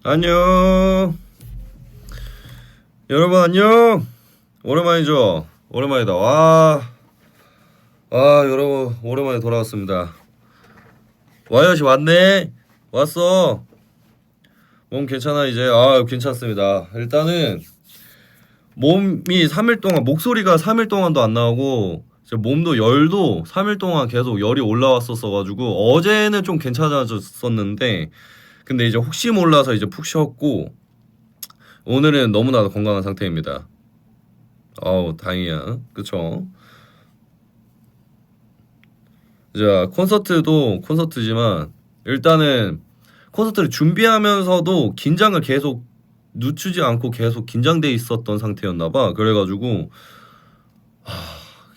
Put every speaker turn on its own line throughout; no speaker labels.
안녕. 여러분 안녕. 오랜만이죠. 오랜만이다. 여러분 오랜만에 돌아왔습니다. 와이엇이 왔네. 왔어. 몸 괜찮아 이제? 괜찮습니다. 일단은 몸이 3일 동안, 목소리가 3일 동안도 안 나오고 몸도 열도 3일 동안 계속 열이 올라왔었어가지고 어제는 좀 괜찮아졌었는데, 근데 이제 혹시 몰라서 이제 푹 쉬었고 오늘은 너무나도 건강한 상태입니다. 다행이야. 그쵸? 자, 콘서트도 콘서트지만 일단은 콘서트를 준비하면서도 긴장을 계속 늦추지 않고 계속 긴장돼 있었던 상태였나봐. 그래가지고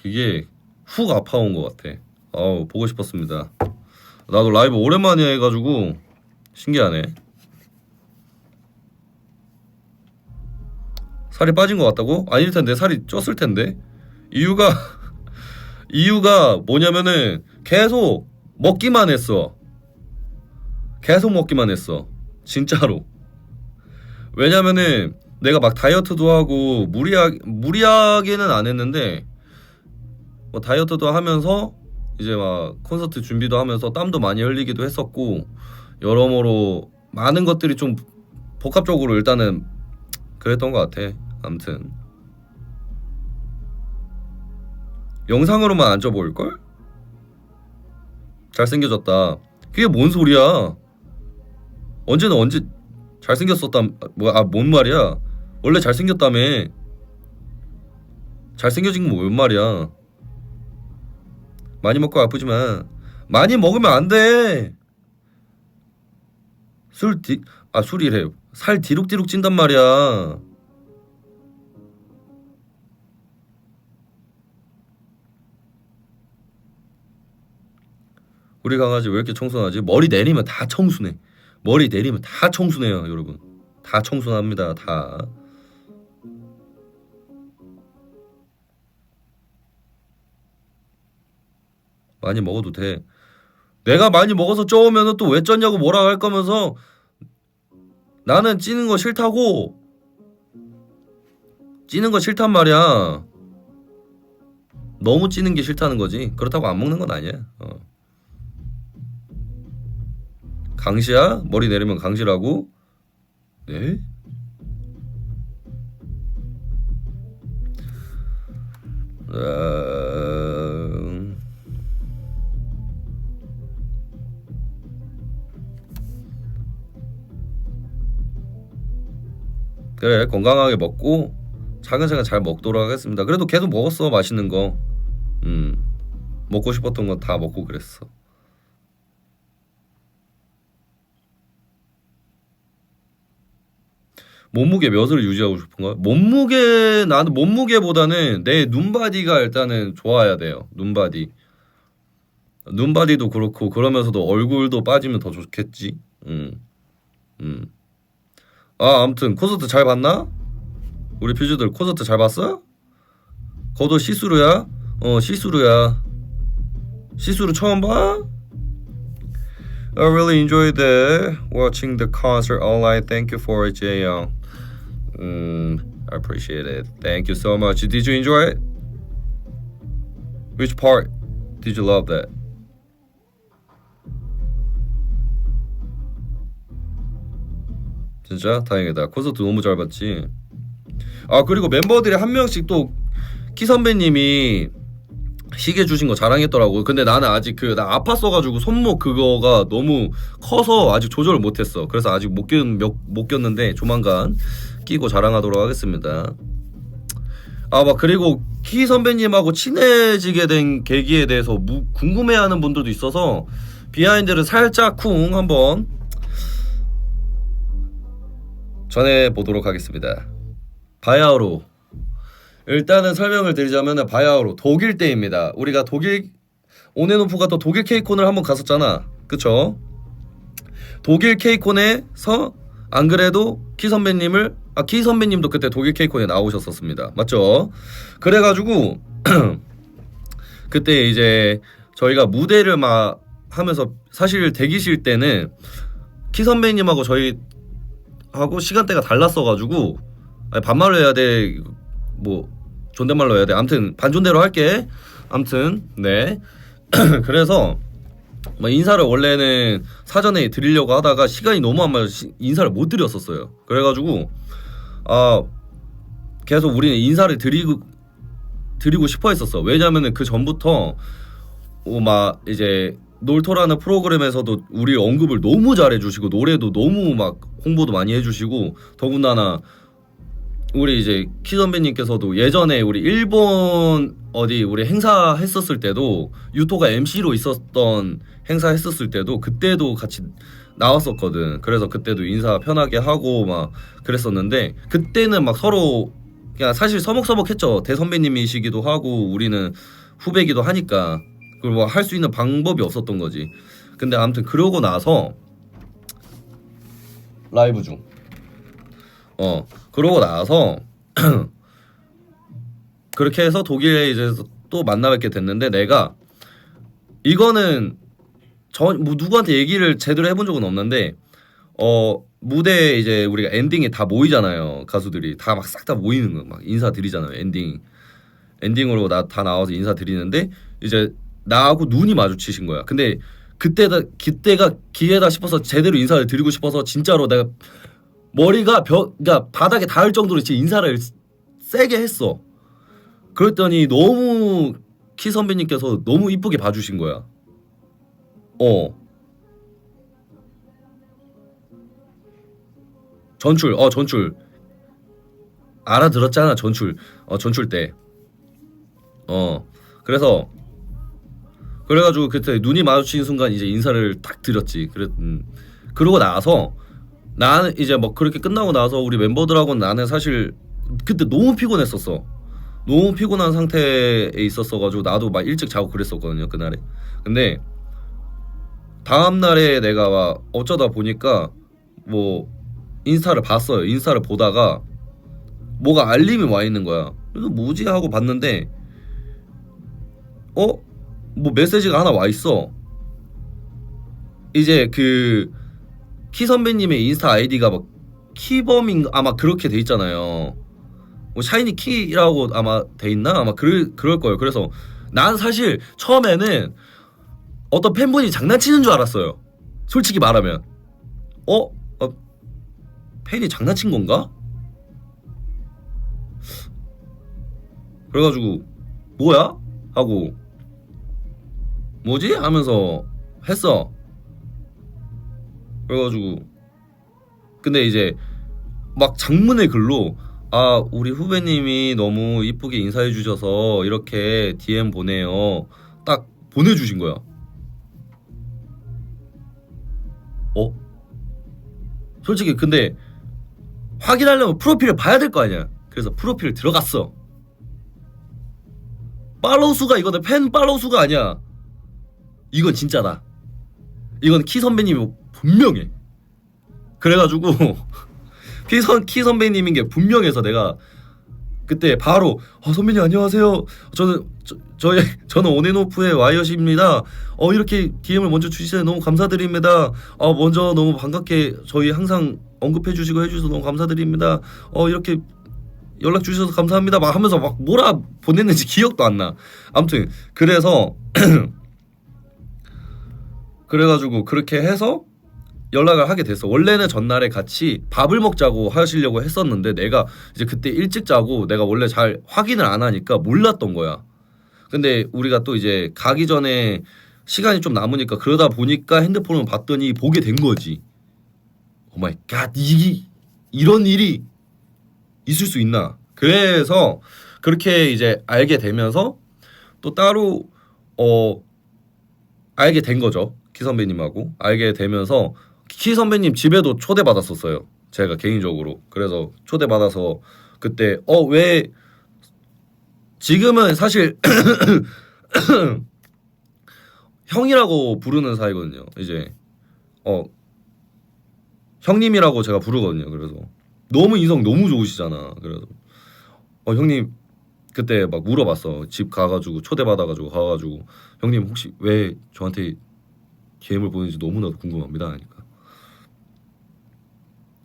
이게 훅 아파온 것 같아. 보고 싶었습니다. 나도 라이브 오랜만에 해가지고 신기하네. 살이 빠진 것 같다고? 아닐 텐데, 살이 쪘을 텐데. 이유가 뭐냐면은 계속 먹기만 했어. 계속 먹기만 했어. 진짜로. 왜냐면은 내가 막 다이어트도 하고 무리하게는 안 했는데, 뭐 다이어트도 하면서 이제 막 콘서트 준비도 하면서 땀도 많이 흘리기도 했었고, 여러모로 많은 것들이 좀 복합적으로 일단은 그랬던 것 같아. 아무튼 영상으로만 안 쪄보일걸? 잘생겨졌다. 그게 뭔 소리야? 언제는 언제 잘생겼었다. 뭔 말이야? 원래 잘생겼다며. 잘생겨진 건 뭔 말이야? 많이 먹고 아프지만 많이 먹으면 안 돼. 술이래. 살 디룩디룩 찐단 말이야. 우리 강아지 왜 이렇게 청순하지? 머리 내리면 다 청순해. 머리 내리면 다 청순해요, 여러분. 다 청순합니다, 다. 많이 먹어도 돼. 내가 많이 먹어서 쪄오면은 또 왜 쪘냐고 뭐라 할 거면서 나는 찌는 거 싫다고. 찌는 거 싫단 말이야. 너무 찌는 게 싫다는 거지. 그렇다고 안 먹는 건 아니야. 강시야? 머리 내리면 강시라고? 네? 그래, 건강하게 먹고 차근차근 잘 먹도록 하겠습니다. 그래도 계속 먹었어, 맛있는 거. 먹고 싶었던 거 다 먹고 그랬어. 몸무게 몇을 유지하고 싶은가? 나는 몸무게보다는 내 눈바디가 일단은 좋아야 돼요. 눈바디도 그렇고, 그러면서도 얼굴도 빠지면 더 좋겠지. 아무튼 콘서트 잘 봤나? 우리 퓨즈들 콘서트 잘 봤어? 거도 시스루야? 시스루야. 시스루 처음 봐? I really enjoyed watching the concert online. Thank you for it, Jaeyoung. I appreciate it. Thank you so much. Did you enjoy it? Which part did you love that? 진짜 다행이다. 콘서트 너무 잘 봤지. 그리고 멤버들이 한 명씩 또 키 선배님이 시계 주신 거 자랑했더라고. 근데 나는 아직 나 아팠어가지고 손목 그거가 너무 커서 아직 조절을 못했어. 그래서 아직 못 꼈는데 조만간 끼고 자랑하도록 하겠습니다. 그리고 키 선배님하고 친해지게 된 계기에 대해서 궁금해하는 분들도 있어서 비하인드를 살짝 쿵 한번 전해보도록 하겠습니다. 바야흐로, 일단은 설명을 드리자면 바야흐로 독일 때입니다. 우리가 온앤오프가 또 독일 케이콘을 한번 갔었잖아. 그쵸? 독일 케이콘에서 안 그래도 키 선배님도 그때 독일 케이콘에 나오셨었습니다. 맞죠? 그래가지고 그때 이제 저희가 무대를 막 하면서 사실 대기실 때는 키 선배님하고 저희 하고 시간대가 달랐어가지고 아니, 반말로 해야 돼 뭐 존댓말로 해야 돼 아무튼 반존대로 할게 아무튼 네 그래서 뭐 인사를 원래는 사전에 드리려고 하다가 시간이 너무 안 맞아서 인사를 못 드렸었어요. 그래가지고 아 계속 우리는 인사를 드리고 싶어 했었어. 왜냐면은 그 전부터 막 이제 놀토라는 프로그램에서도 우리 언급을 너무 잘해주시고 노래도 너무 막 홍보도 많이 해주시고 더군다나 우리 이제 키 선배님께서도 예전에 우리 일본 어디 우리 행사 했었을 때도 유토가 MC로 있었던 행사 했었을 때도 그때도 같이 나왔었거든. 그래서 그때도 인사 편하게 하고 막 그랬었는데 그때는 막 서로 그냥 사실 서먹서먹했죠. 대선배님이시기도 하고 우리는 후배기도 하니까 그걸 뭐 할 수 있는 방법이 없었던 거지. 근데 아무튼 그러고 나서 라이브 중. 그러고 나서 그렇게 해서 독일에 이제 또 만나 뵙게 됐는데 내가 이거는 뭐 누구한테 얘기를 제대로 해본 적은 없는데 무대에 이제 우리가 엔딩에 다 모이잖아요. 가수들이 다 막 싹 다 모이는 거 막 인사드리잖아요. 엔딩으로 다 나와서 인사드리는데 이제 나하고 눈이 마주치신 거야. 근데 그때가 기회다 싶어서 제대로 인사를 드리고 싶어서 진짜로 내가 머리가 그러니까 바닥에 닿을 정도로 진짜 인사를 세게 했어. 그랬더니 너무 키 선배님께서 너무 이쁘게 봐주신 거야. 전출 알아들었잖아. 전출 때 그래가지고 그때 눈이 마주친 순간 이제 인사를 딱 드렸지. 그러고 나서 나는 이제 뭐 그렇게 끝나고 나서 우리 멤버들하고는 나는 사실 그때 너무 피곤했었어. 너무 피곤한 상태에 있었어가지고 나도 막 일찍 자고 그랬었거든요 그날에. 근데 다음 날에 내가 막 어쩌다 보니까 뭐 인스타를 봤어요. 인스타를 보다가 뭐가 알림이 와 있는 거야. 그래서 뭐지 하고 봤는데 뭐 메시지가 하나 와 있어. 이제 그 키 선배님의 인스타 아이디가 막 키범인가 아마 그렇게 돼 있잖아요. 뭐 샤이니 키라고 아마 돼 있나 아마 그럴 거예요. 그래서 난 사실 처음에는 어떤 팬분이 장난치는 줄 알았어요. 솔직히 말하면 팬이 장난친 건가? 그래가지고 뭐야? 하고 뭐지? 하면서 했어. 그래가지고 근데 이제 막 장문의 글로 우리 후배님이 너무 이쁘게 인사해 주셔서 이렇게 DM 보내요. 딱 보내주신 거야. 솔직히 근데 확인하려면 프로필을 봐야 될 거 아니야. 그래서 프로필 들어갔어. 팔로우 수가 이거는 팬 팔로우 수가 아니야. 이건 진짜다. 이건 키 선배님이 분명해. 그래가지고 키 선배님인 게 분명해서 내가 그때 바로 선배님 안녕하세요. 저는 온앤오프의 와이엇입니다. 이렇게 DM을 먼저 주시셔서 너무 감사드립니다. 먼저 너무 반갑게 저희 항상 언급해 주시고 해주셔서 너무 감사드립니다. 이렇게 연락 주셔서 감사합니다. 막 하면서 막 뭐라 보냈는지 기억도 안 나. 아무튼 그래서 그래가지고 그렇게 해서 연락을 하게 됐어. 원래는 전날에 같이 밥을 먹자고 하시려고 했었는데 내가 이제 그때 일찍 자고 내가 원래 잘 확인을 안 하니까 몰랐던 거야. 근데 우리가 또 이제 가기 전에 시간이 좀 남으니까 그러다 보니까 핸드폰을 봤더니 보게 된 거지. 오 마이 갓, 이런 일이 있을 수 있나? 그래서 그렇게 이제 알게 되면서 또 따로 알게 된 거죠. 키 선배님하고 알게 되면서 키 선배님 집에도 초대받았었어요. 제가 개인적으로. 그래서 초대받아서 그때 왜 지금은 사실 형이라고 부르는 사이거든요. 이제 형님이라고 제가 부르거든요. 그래서 너무 인성 너무 좋으시잖아. 그래서 형님 그때 막 물어봤어. 집 가가지고 초대받아가지고 가가지고 형님 혹시 왜 저한테 DM을 보내는지 너무나도 궁금합니다 하니까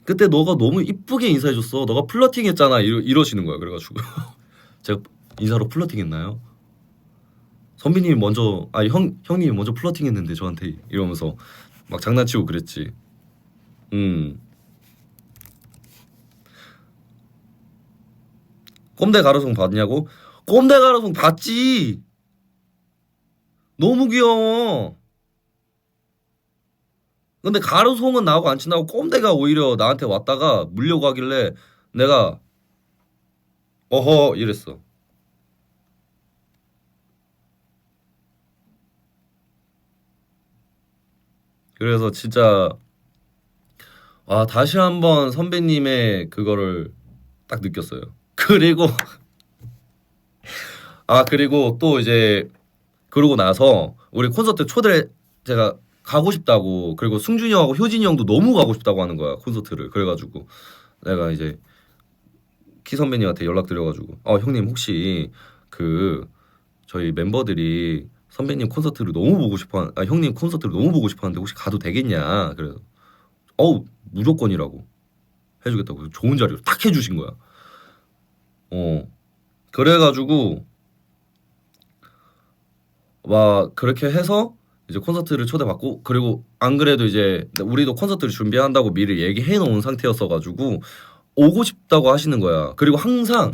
그때 너가 너무 이쁘게 인사해줬어. 너가 플러팅했잖아. 이러시는 거야. 그래가지고 제가 인사로 플러팅했나요? 선배님이 먼저 형님이 먼저 플러팅했는데 저한테 이러면서 막 장난치고 그랬지. 음. 꼼대 가로송 봤냐고? 꼼대 가로송 봤지. 너무 귀여워. 근데 가로송은 나하고 안 친하고 꼼대가 오히려 나한테 왔다가 물려고 하길래 내가 어허 이랬어. 그래서 진짜 다시 한번 선배님의 그거를 딱 느꼈어요. 그리고 그리고 또 이제 그러고 나서 우리 콘서트 초대 제가 가고 싶다고, 그리고 승준이 형하고 효진이 형도 너무 가고 싶다고 하는 거야 콘서트를. 그래가지고 내가 이제 키 선배님한테 연락드려가지고 형님 혹시 그 저희 멤버들이 선배님 콘서트를 너무 보고 싶어 형님 콘서트를 너무 보고 싶어 하는데 혹시 가도 되겠냐. 그래서 무조건이라고 해주겠다고 좋은 자리로 딱 해주신 거야. 그래가지고 막 그렇게 해서 이제 콘서트를 초대받고, 그리고 안 그래도 이제 우리도 콘서트를 준비한다고 미리 얘기해 놓은 상태였어가지고 오고 싶다고 하시는 거야. 그리고 항상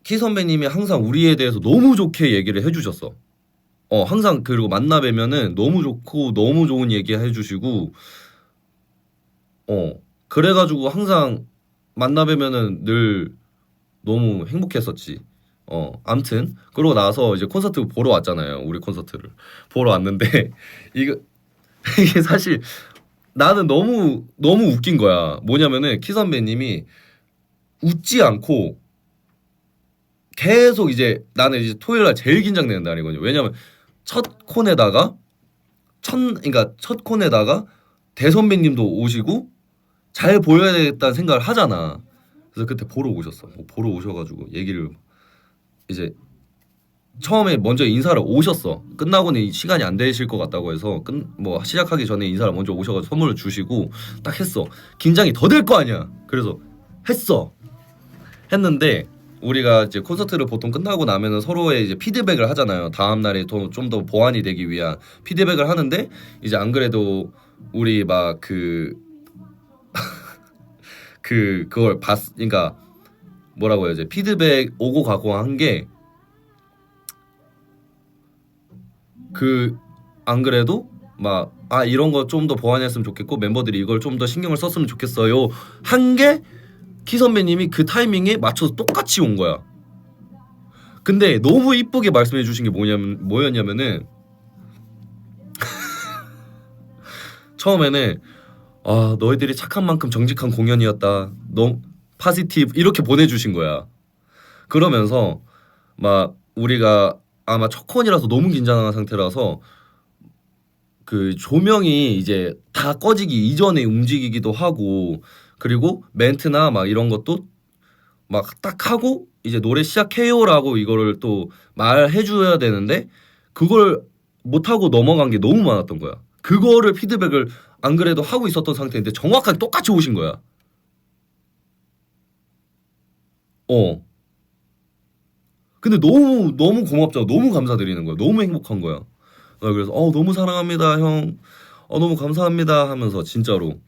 키 선배님이 항상 우리에 대해서 너무 좋게 얘기를 해주셨어. 항상. 그리고 만나 뵈면은 너무 좋고 너무 좋은 얘기 해주시고 그래가지고 항상 만나 뵈면은 늘 너무 행복했었지. 암튼 그러고 나서 이제 콘서트 보러 왔잖아요. 우리 콘서트를 보러 왔는데 이거 이게 사실 나는 너무 너무 웃긴 거야. 뭐냐면은 키 선배님이 웃지 않고 계속 이제, 나는 이제 토요일 날 제일 긴장되는 날이거든요. 왜냐면 첫 콘에다가 그러니까 첫 콘에다가 대선배님도 오시고 잘 보여야 되겠다는 생각을 하잖아. 그래서 그때 보러 오셨어. 보러 오셔가지고 얘기를 이제 처음에 먼저 인사를 오셨어. 끝나고는 시간이 안 되실 것 같다고 해서 뭐 시작하기 전에 인사를 먼저 오셔가지고 선물을 주시고 딱 했어. 긴장이 더 될 거 아니야. 그래서 했는데 우리가 이제 콘서트를 보통 끝나고 나면은 서로의 이제 피드백을 하잖아요. 다음 날에 좀 더 보완이 되기 위한 피드백을 하는데, 이제 안 그래도 우리 막 그걸 그러니까 뭐라고 해야지, 피드백 오고 가고 한 게 안 그래도 막 이런 거 좀 더 보완했으면 좋겠고 멤버들이 이걸 좀 더 신경을 썼으면 좋겠어요 한 게 키 선배님이 그 타이밍에 맞춰서 똑같이 온 거야. 근데 너무 이쁘게 말씀해 주신 게 뭐였냐면은 처음에는 너희들이 착한 만큼 정직한 공연이었다. 너무 파지티브 이렇게 보내주신 거야. 그러면서 막 우리가 아마 첫 콘이라서 너무 긴장한 상태라서 그 조명이 이제 다 꺼지기 이전에 움직이기도 하고, 그리고 멘트나 막 이런 것도 막 딱 하고 이제 노래 시작해요라고 이거를 또 말해줘야 되는데 그걸 못하고 넘어간 게 너무 많았던 거야. 그거를 피드백을 안 그래도 하고 있었던 상태인데 정확하게 똑같이 오신 거야. 어. 근데 너무 너무 고맙죠. 너무 감사드리는 거야. 너무 행복한 거야. 그래서 너무 사랑합니다 형. 너무 감사합니다 하면서 진짜로.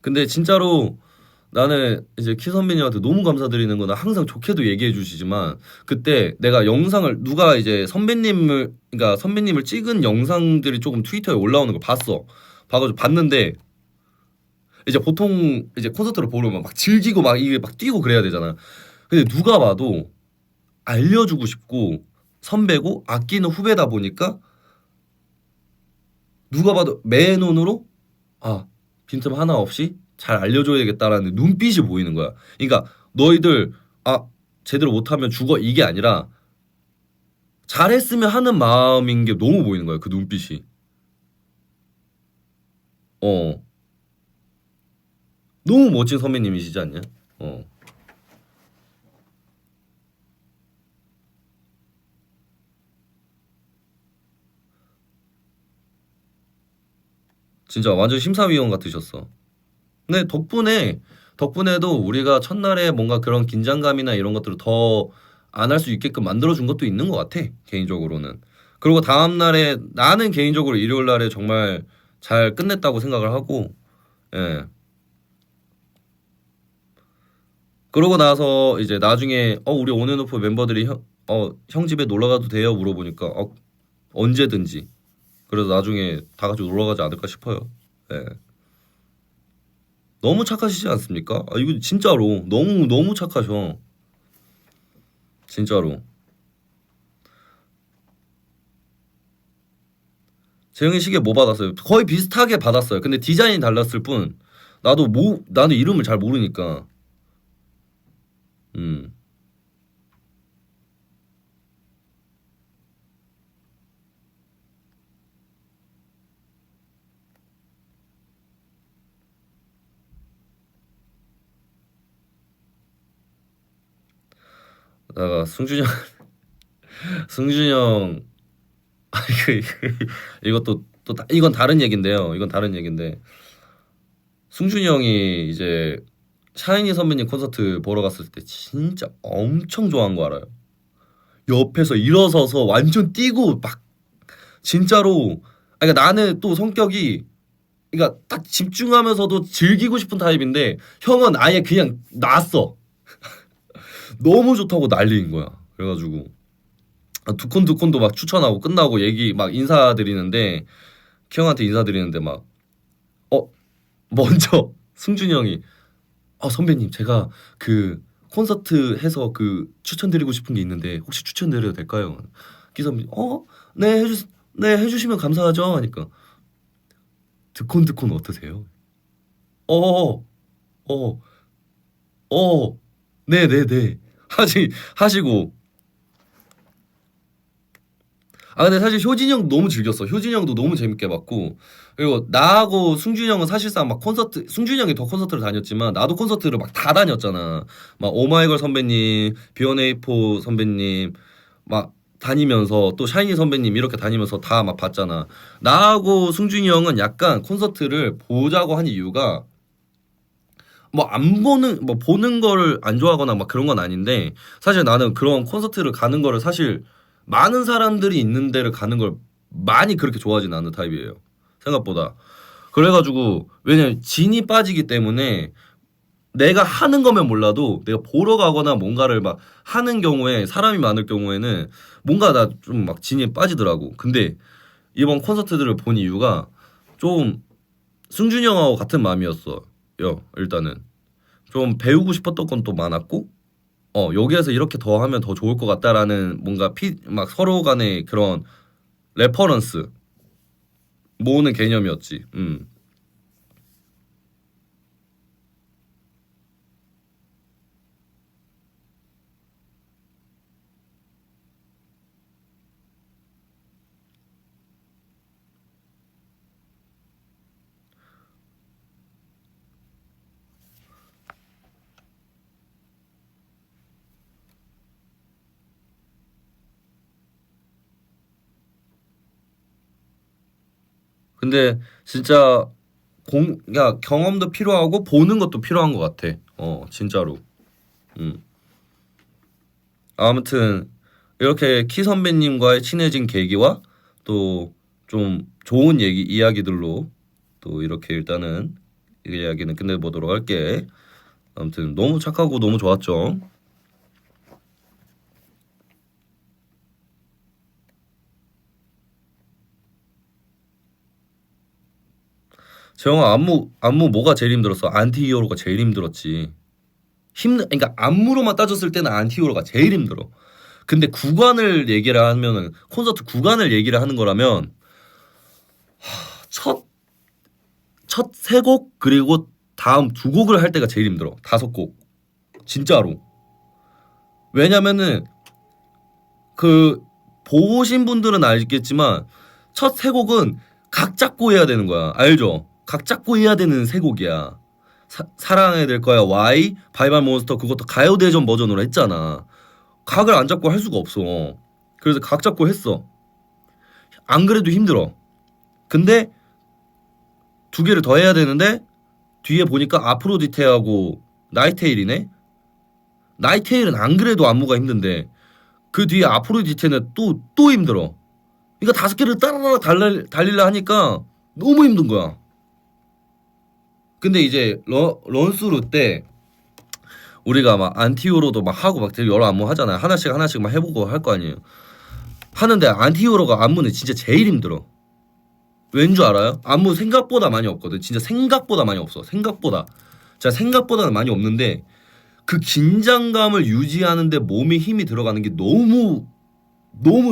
근데 진짜로 나는 이제 키 선배님한테 너무 감사드리는 거는 항상 좋게도 얘기해 주시지만, 그때 내가 영상을 누가 이제 그러니까 선배님을 찍은 영상들이 조금 트위터에 올라오는 걸 봤어. 봐가지고 봤는데 이제 보통 이제 콘서트를 보러 오면 막 즐기고 막 이게 막 뛰고 그래야 되잖아. 근데 누가 봐도 알려주고 싶고 선배고 아끼는 후배다 보니까 누가 봐도 맨눈으로 빈틈 하나 없이 잘 알려줘야겠다라는 눈빛이 보이는 거야. 그러니까 너희들 제대로 못하면 죽어 이게 아니라 잘했으면 하는 마음인 게 너무 보이는 거야. 그 눈빛이. 어. 너무 멋진 선배님이시지 않냐? 어. 진짜 완전 심사위원 같으셨어. 근데 덕분에도 우리가 첫날에 뭔가 그런 긴장감이나 이런 것들을 더 안 할 수 있게끔 만들어준 것도 있는 것 같아. 개인적으로는. 그리고 다음날에 나는 개인적으로 일요일 날에 정말 잘 끝냈다고 생각을 하고, 예. 그러고 나서 이제 나중에 우리 온앤오프 멤버들이 형 집에 놀러 가도 돼요? 물어보니까 언제든지. 그래서 나중에 다 같이 놀러 가지 않을까 싶어요. 예. 너무 착하시지 않습니까? 이거 진짜로 너무 너무 착하셔. 진짜로. 재영이 시계 뭐 받았어요? 거의 비슷하게 받았어요. 근데 디자인이 달랐을 뿐. 나도 이름을 잘 모르니까. 음. 나가 승준이 형 이것도 이건 다른 얘긴데요. 이건 다른 얘긴데 승준이 형이 이제 샤이니 선배님 콘서트 보러 갔을 때 진짜 엄청 좋아한 거 알아요? 옆에서 일어서서 완전 뛰고 막 진짜로. 그러니까 나는 또 성격이, 그러니까 딱 집중하면서도 즐기고 싶은 타입인데 형은 아예 그냥 놨어. 너무 좋다고 난리인 거야. 그래가지고 두콘도 막 추천하고 끝나고 얘기 막 인사드리는데 형한테 인사드리는데 막 먼저 승준이 형이 선배님 제가 그 콘서트 해서 그 추천드리고 싶은 게 있는데 혹시 추천드려도 될까요? 기사님 네 해주시면 감사하죠 하니까 드콘 어떠세요? 어어어 네네네 하시고. 근데 사실 효진이 형도 너무 즐겼어. 효진이 형도 너무 재밌게 봤고, 그리고 나하고 승준이 형은 사실상 막 콘서트, 승준이 형이 더 콘서트를 다녔지만 나도 콘서트를 막 다 다녔잖아. 막 오마이걸 선배님, 비원에이포 선배님 막 다니면서 또 샤이니 선배님 이렇게 다니면서 다 막 봤잖아. 나하고 승준이 형은 약간 콘서트를 보자고 한 이유가 뭐 안 보는 뭐 보는 거를 안 좋아하거나 막 그런 건 아닌데, 사실 나는 그런 콘서트를 가는 거를 사실 많은 사람들이 있는 데를 가는 걸 많이 그렇게 좋아하진 않는 타입이에요. 생각보다. 그래가지고 왜냐면 진이 빠지기 때문에 내가 하는 거면 몰라도 내가 보러 가거나 뭔가를 막 하는 경우에 사람이 많을 경우에는 뭔가 나 좀 막 진이 빠지더라고. 근데 이번 콘서트들을 본 이유가 좀 승준이 형하고 같은 마음이었어요. 일단은 좀 배우고 싶었던 건 또 많았고, 여기에서 이렇게 더 하면 더 좋을 것 같다라는 뭔가 막 서로 간의 그런 레퍼런스 모으는 개념이었지. 근데 진짜 야, 경험도 필요하고 보는 것도 필요한 것 같아. 진짜로. 음. 아무튼 이렇게 키 선배님과의 친해진 계기와 또 좀 좋은 이야기들로 또 이렇게 일단은 이 이야기는 끝내보도록 할게. 아무튼 너무 착하고 너무 좋았죠. 재영아, 안무 뭐가 제일 힘들었어? 안티히어로가 제일 힘들었지. 그러니까 안무로만 따졌을 때는 안티히어로가 제일 힘들어. 근데 구간을 얘기를 하면은 콘서트 구간을 얘기를 하는 거라면 첫 세 곡 그리고 다음 두 곡을 할 때가 제일 힘들어. 다섯 곡. 진짜로. 왜냐면은 그 보신 분들은 알겠지만 첫 세 곡은 각 잡고 해야 되는 거야. 알죠? 각 잡고 해야 되는 세 곡이야. 사랑해야 될 거야. Y, 바이발 몬스터 그것도 가요대전 버전으로 했잖아. 각을 안 잡고 할 수가 없어. 그래서 각 잡고 했어. 안 그래도 힘들어. 근데 두 개를 더 해야 되는데 뒤에 보니까 아프로디테하고 나이테일이네. 나이테일은 안 그래도 안무가 힘든데 그 뒤에 아프로디테는 또 힘들어. 그러니까 다섯 개를 따라라 달리려 하니까 너무 힘든 거야. 근데 이제 런스루 때 우리가 막 안티오로도 막 하고 막 되게 여러 안무 하잖아요. 하나씩 막 해보고 할 거 아니에요. 하는데 안티오로가 안무는 진짜 제일 힘들어. 왠 줄 알아요? 안무 생각보다 많이 없거든. 진짜 생각보다 많이 없어. 생각보다. 자, 생각보다는 많이 없는데 그 긴장감을 유지하는데 몸에 힘이 들어가는 게 너무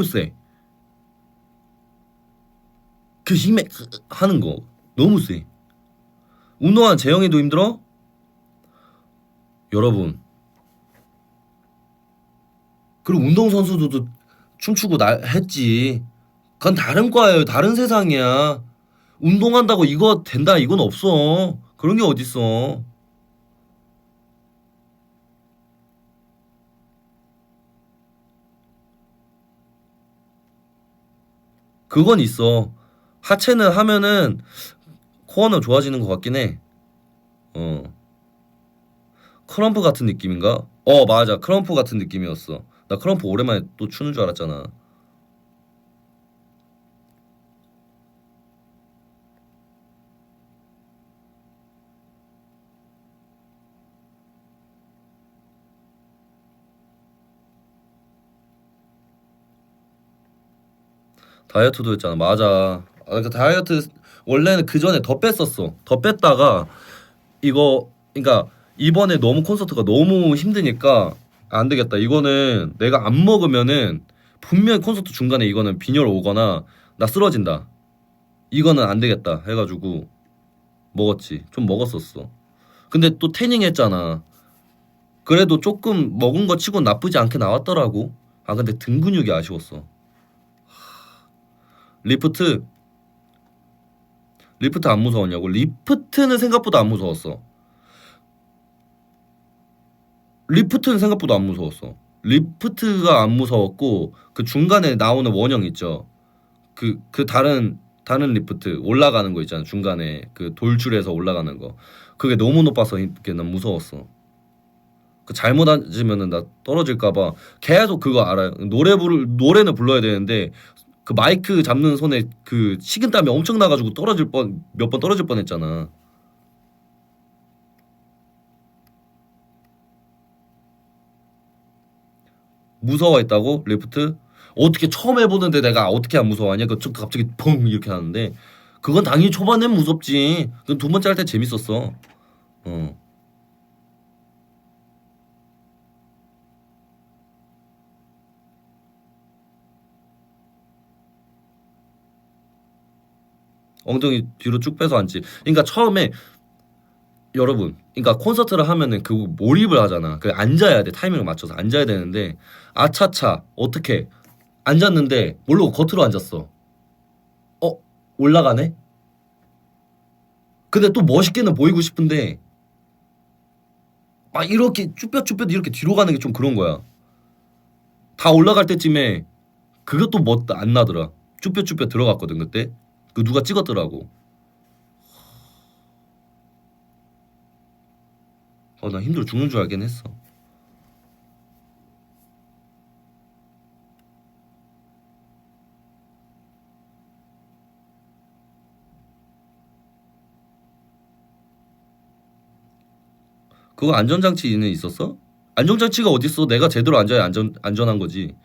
세. 그 힘에 하는 거 너무 세. 운동하는 재영이도 힘들어? 여러분. 그리고 운동선수들도 춤추고 했지. 그건 다른 과예요. 다른 세상이야. 운동한다고 이거 된다 이건 없어. 그런 게 어딨어. 그건 있어. 하체는 하면은 코어는 좋아지는 것 같긴 해. 어. 크럼프 같은 느낌인가? 맞아. 크럼프 같은 느낌이었어. 나 크럼프 오랜만에 또 추는 줄 알았잖아. 다이어트도 했잖아. 맞아. 그 다이어트 원래는 그 전에 더 뺐었어. 더 뺐다가 이거 그러니까 이번에 너무 콘서트가 너무 힘드니까 안 되겠다. 이거는 내가 안 먹으면은 분명히 콘서트 중간에 이거는 빈혈 오거나 나 쓰러진다. 이거는 안 되겠다 해가지고 먹었지. 좀 먹었었어. 근데 또 태닝 했잖아. 그래도 조금 먹은 거 치곤 나쁘지 않게 나왔더라고. 아 근데 등 근육이 아쉬웠어. 리프트 리프트 안 무서웠냐고? 리프트는 생각보다 안 무서웠어. 리프트는 생각보다 안 무서웠어. 리프트가 안 무서웠고 그 중간에 나오는 원형 있죠. 그 다른 리프트 올라가는 거 있잖아. 중간에 그 돌줄에서 올라가는 거. 그게 너무 높아서 이게 난 무서웠어. 그 잘못 앉으면은 나 떨어질까봐 계속 그거 알아요. 노래는 불러야 되는데 그 마이크 잡는 손에 그 식은땀이 엄청 나가지고 몇 번 떨어질 뻔했잖아. 무서워했다고? 리프트? 어떻게 처음 해보는데 내가 어떻게 안 무서워하냐? 갑자기 펑 이렇게 하는데 그건 당연히 초반엔 무섭지. 그건 두 번째 할 때 재밌었어. 어. 엉덩이 뒤로 쭉 빼서 앉지. 그러니까 처음에 여러분, 그러니까 콘서트를 하면은 그 몰입을 하잖아. 그 앉아야 돼. 타이밍을 맞춰서 앉아야 되는데 아차차 어떻게 앉았는데 모르고 겉으로 앉았어. 어 올라가네? 근데 또 멋있게는 보이고 싶은데 막 이렇게 쭈뼛쭈뼛 이렇게 뒤로 가는 게 좀 그런 거야. 다 올라갈 때쯤에 그것도 멋 안 나더라. 쭈뼛쭈뼛 들어갔거든 그때. 그 누가 찍었더라고. 나 힘들어 죽는 줄 알긴 했어. 그거 안전장치는 있었어? 안전장치가 어딨어? 내가 제대로 앉아야 안전한 거지.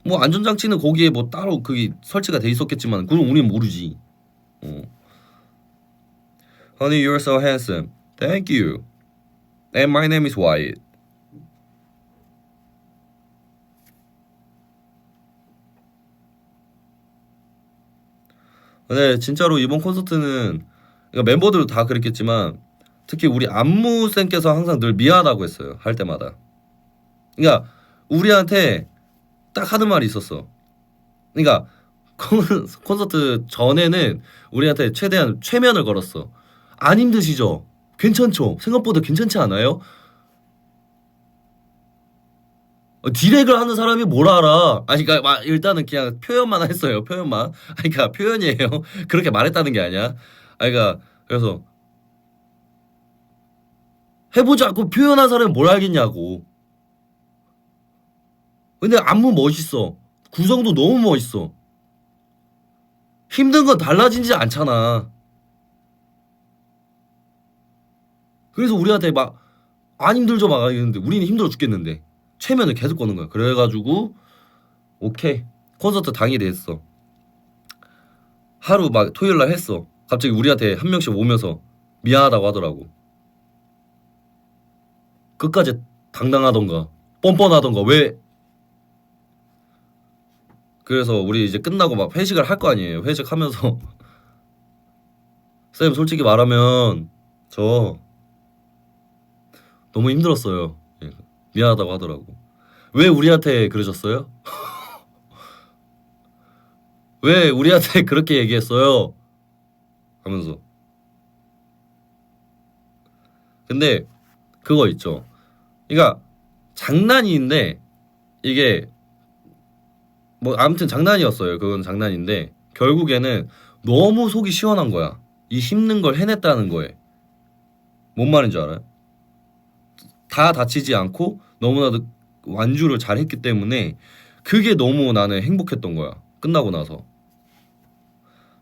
뭐 안전장치는 거기에 뭐 따로 그게 설치가 돼 있었겠지만 그건 우리는 모르지. 어. Honey, you're so handsome. Thank you. And my name is Wyatt. 근데 진짜로 이번 콘서트는 그러니까 멤버들도 다 그랬겠지만 특히 우리 안무쌤께서 항상 늘 미안하다고 했어요. 할 때마다. 그러니까 우리한테 딱 하는 말이 있었어. 그러니까 콘서트 전에는 우리한테 최대한 최면을 걸었어. 안 힘드시죠? 괜찮죠? 생각보다 괜찮지 않아요? 디렉을 하는 사람이 뭘 알아? 아니, 그러니까 막 일단은 그냥 표현만 했어요. 표현만. 아니, 그러니까 표현이에요. 그렇게 말했다는 게 아니야. 아니, 그러니까 그래서 해보지 않고 표현한 사람이 뭘 알겠냐고. 근데 안무 멋있어. 구성도 너무 멋있어. 힘든 건 달라지지 않잖아. 그래서 우리한테 막 안 힘들죠 막 이러는데 우리는 힘들어 죽겠는데 최면을 계속 거는 거야. 그래가지고 오케이 콘서트 당일에 했어. 하루 막 토요일 날 했어. 갑자기 우리한테 한 명씩 오면서 미안하다고 하더라고. 끝까지 당당하던가 뻔뻔하던가 왜. 그래서 우리 이제 끝나고 막 회식을 할 거 아니에요. 회식하면서 쌤 솔직히 말하면 저 너무 힘들었어요. 예, 미안하다고 하더라고. 왜 우리한테 그러셨어요? 왜 우리한테 그렇게 얘기했어요? 하면서. 근데 그거 있죠. 그러니까 장난인데 이게 뭐 아무튼 장난이었어요. 그건 장난인데 결국에는 너무 속이 시원한 거야. 이 힘든 걸 해냈다는 거에. 뭔 말인지 알아요? 다 다치지 않고 너무나도 완주를 잘했기 때문에 그게 너무 나는 행복했던 거야. 끝나고 나서.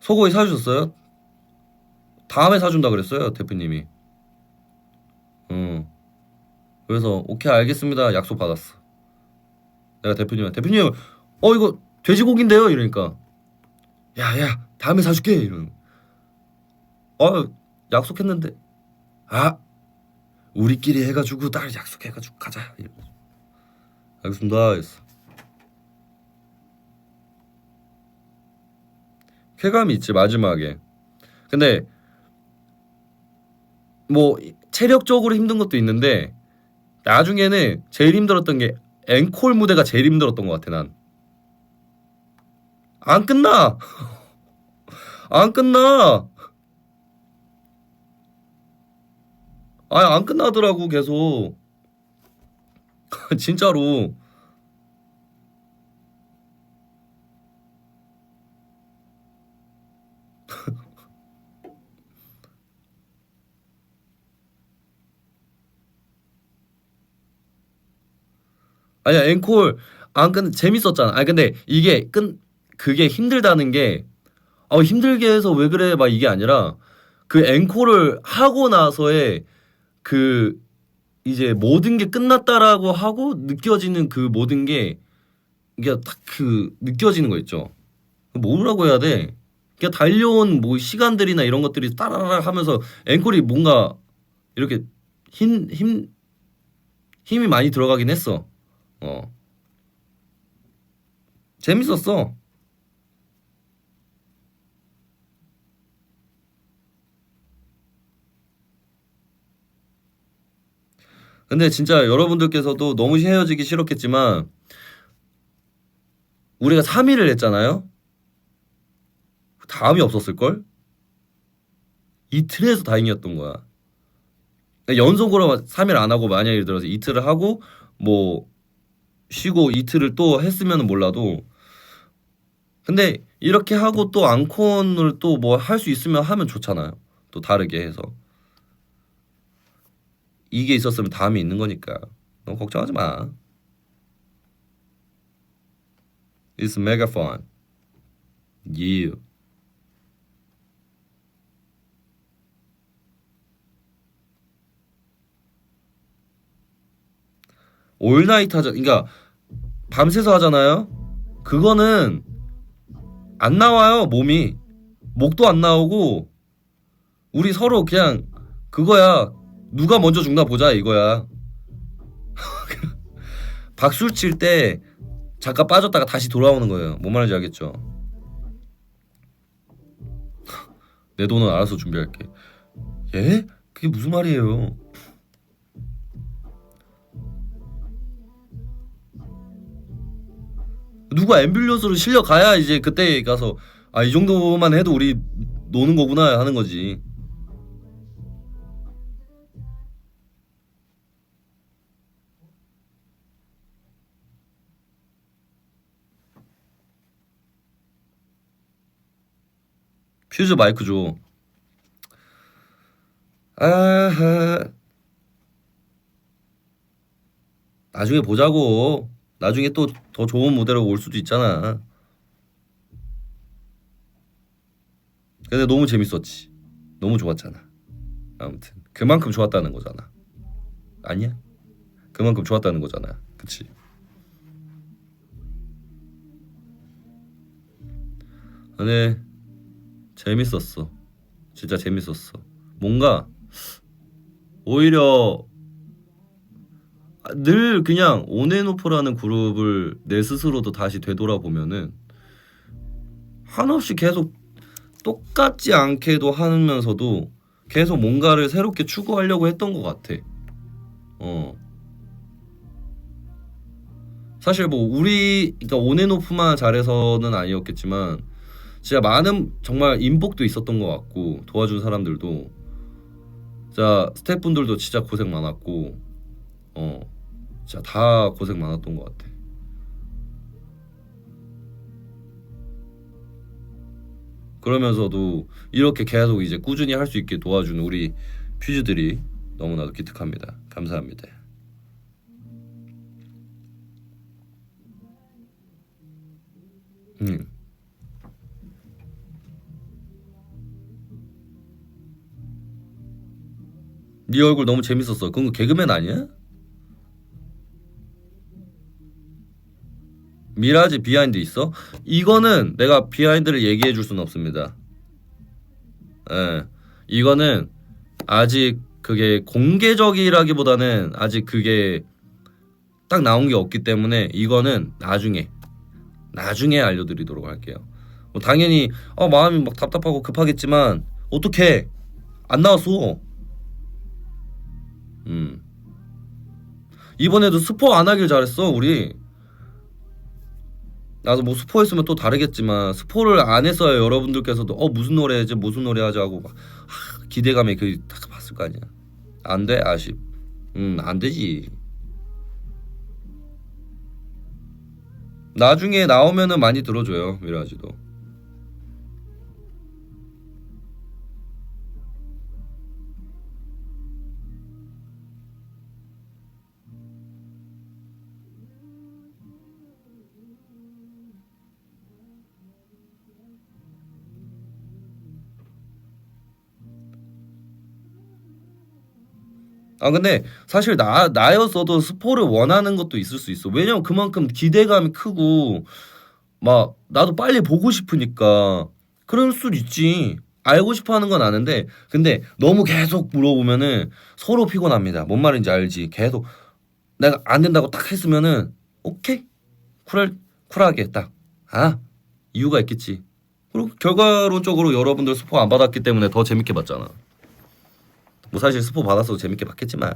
소고기 사주셨어요? 다음에 사준다 그랬어요, 대표님이. 응. 그래서 오케이 알겠습니다. 약속 받았어. 내가 대표님한테 대표님 이거 돼지고기인데요 이러니까 야야 다음에 사줄게 이러는. 어 약속했는데 아 우리끼리 해가지고 날 약속해가지고 가자 이러면서 알겠습니다 했어. 쾌감이 있지 마지막에. 근데 뭐 체력적으로 힘든 것도 있는데 나중에는 제일 힘들었던 게 앵콜 무대가 제일 힘들었던 것 같아 난. 안 끝나. 안 끝나. 아 안 끝나더라고 계속. 진짜로. 아니야 앵콜 안 끝 재밌었잖아. 아니 근데 이게 끝 그게 힘들다는 게 힘들게 해서 왜 그래 막 이게 아니라 그 앵콜을 하고 나서의 그 이제 모든 게 끝났다라고 하고 느껴지는 그 모든 게 이게 딱 그 느껴지는 거 있죠. 뭐라고 해야 돼? 그냥 달려온 뭐 시간들이나 이런 것들이 따라락 하면서 앵콜이 뭔가 이렇게 힘 힘이 많이 들어가긴 했어. 어 재밌었어. 근데 진짜 여러분들께서도 너무 헤어지기 싫었겠지만 우리가 3일을 했잖아요. 다음이 없었을걸? 이틀에서 다행이었던 거야. 그러니까 연속으로 3일 안 하고 만약 예를 들어서 이틀을 하고 뭐 쉬고 이틀을 또 했으면 몰라도 근데 이렇게 하고 또 앙콘을 또 뭐 할 수 있으면 하면 좋잖아요. 또 다르게 해서 이게 있었으면 다음이 있는 거니까 너무 걱정하지 마. It's mega fun. Yeah. 올나이트 하자. 그러니까 밤새서 하잖아요. 그거는 안 나와요 몸이. 목도 안 나오고 우리 서로 그냥 그거야. 누가 먼저 죽나 보자 이거야. 박수 칠 때 잠깐 빠졌다가 다시 돌아오는 거예요. 뭔 말인지 알겠죠? 내 돈은 알아서 준비할게. 예? 그게 무슨 말이에요? 누가 앰뷸런스로 실려 가야 이제 그때 가서 이 정도만 해도 우리 노는 거구나 하는 거지. 퓨즈 마이크 줘. 아하. 나중에 보자고. 나중에 또 더 좋은 모델로 올 수도 있잖아. 근데 너무 재밌었지. 너무 좋았잖아. 아무튼 그만큼 좋았다는 거잖아. 아니야? 그만큼 좋았다는 거잖아. 그치? 근데 재밌었어. 진짜 재밌었어. 뭔가 오히려 늘 그냥 온앤오프라는 그룹을 내 스스로도 다시 되돌아보면은 한없이 계속 똑같지 않게도 하면서도 계속 뭔가를 새롭게 추구하려고 했던 것 같아. 어. 사실 뭐 우리 그러니까 온앤오프만 잘해서는 아니었겠지만 진짜 많은 정말 인복도 있었던 것 같고 도와준 사람들도 자 스태프분들도 진짜 고생 많았고 어 진짜 다 고생 많았던 것 같아. 그러면서도 이렇게 계속 이제 꾸준히 할 수 있게 도와준 우리 퓨즈들이 너무나도 기특합니다. 감사합니다. 음. 네 얼굴 너무 재밌었어. 그건 개그맨 아니야? 미라지 비하인드 있어? 이거는 내가 비하인드를 얘기해 줄 수는 없습니다. 예. 이거는 아직 그게 공개적이라기보다는 아직 그게 딱 나온 게 없기 때문에 이거는 나중에 알려드리도록 할게요. 뭐 당연히 마음이 막 답답하고 급하겠지만 어떡해 안 나왔어. 음. 이번에도 스포 안 하길 잘했어 우리. 나도 뭐 스포했으면 또 다르겠지만 스포를 안 했어야 여러분들께서도 무슨 노래지 무슨 노래 하자 하고 막 기대감에 딱 봤을 거 아니야. 안 돼? 아쉽. 안 되지. 나중에 나오면은 많이 들어줘요 미라지도. 근데 사실 나였어도 스포를 원하는 것도 있을 수 있어. 왜냐면 그만큼 기대감이 크고 막 나도 빨리 보고 싶으니까 그럴 수도 있지. 알고 싶어 하는 건 아는데 근데 너무 계속 물어보면은 서로 피곤합니다. 뭔 말인지 알지? 계속 내가 안 된다고 딱 했으면은 오케이 쿨하게 딱 이유가 있겠지. 그리고 결과론적으로 여러분들 스포 안 받았기 때문에 더 재밌게 봤잖아. 뭐 사실 스포 받았어도 재밌게 봤겠지만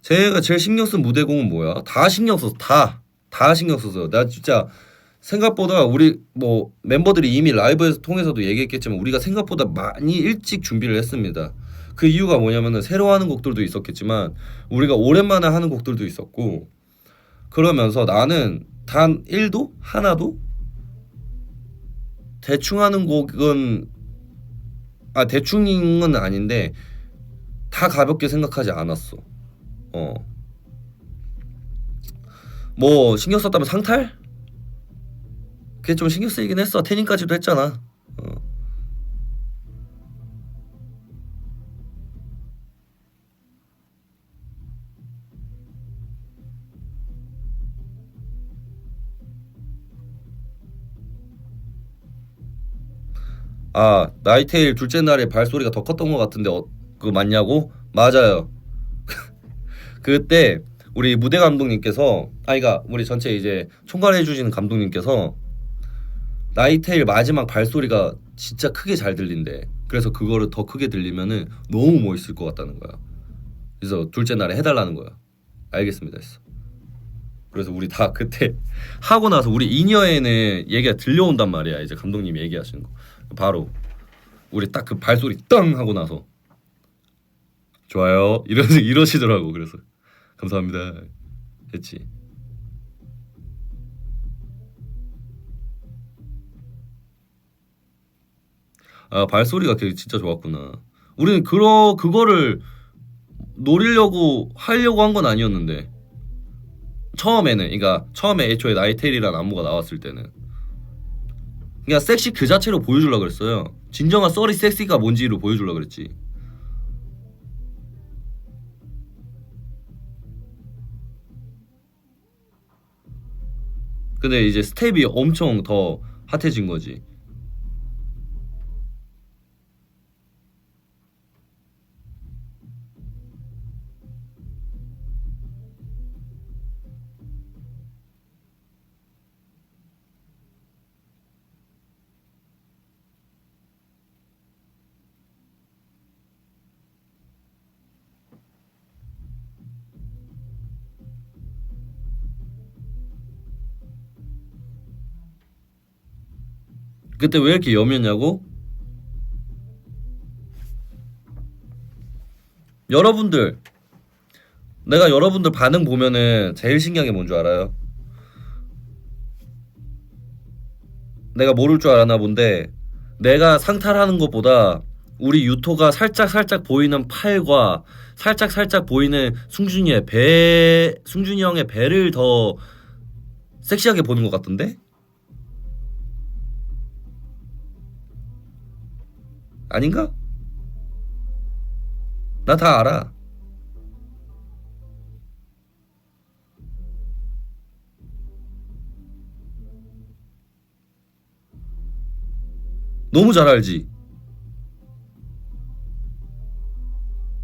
제가 제일 신경 쓴 무대공은 뭐야? 다 신경 썼어. 다 신경 썼어. 나 진짜 생각보다 우리 뭐 멤버들이 이미 라이브에서 통해서도 얘기했겠지만 우리가 생각보다 많이 일찍 준비를 했습니다. 그 이유가 뭐냐면은 새로 하는 곡들도 있었겠지만 우리가 오랜만에 하는 곡들도 있었고 그러면서 나는 단 1도 하나도 대충 하는 곡은 대충인 아닌데 다 가볍게 생각하지 않았어. 뭐 신경 썼다면 상탈? 그게 좀 신경 쓰이긴 했어. 태닝까지도 했잖아. 나이테일 둘째 날에 발소리가 더 컸던 것 같은데 그거 맞냐고? 맞아요. 그때 우리 무대 감독님께서 그러니까 우리 전체 이제 총괄해 주시는 감독님께서 나이테일 마지막 발소리가 진짜 크게 잘 들린대. 그래서 그거를 더 크게 들리면은 너무 멋있을 것 같다는 거야. 그래서 둘째 날에 해달라는 거야. 알겠습니다 했어. 그래서 우리 다 그때 하고 나서 우리 인이어에는 얘기가 들려온단 말이야. 이제 감독님이 얘기하시는 거. 바로 우리 딱 그 발소리 땅 하고 나서 좋아요 이러시더라고. 그래서 감사합니다 했지. 아, 발소리가 걔 진짜 좋았구나. 우리는 그거를 노리려고 하려고 한 건 아니었는데 처음에는, 그러니까 처음에 애초에 나이테리라는 안무가 나왔을 때는 그냥 섹시 그 자체로 보여주려고 그랬어요. 진정한 썰이 섹시가 뭔지를 보여주려고 그랬지. 근데 이제 스텝이 엄청 더 핫해진 거지. 그때 왜 이렇게 여몄냐고? 여러분들, 내가 여러분들 반응 보면은 제일 신기한 게 뭔 줄 알아요? 내가 모를 줄 알았나 본데 내가 상탈하는 것보다 우리 유토가 살짝 보이는 팔과 살짝 보이는 승준이 형의 배를 더 섹시하게 보는 것 같던데? 아닌가? 나 다 알아. 너무 잘 알지.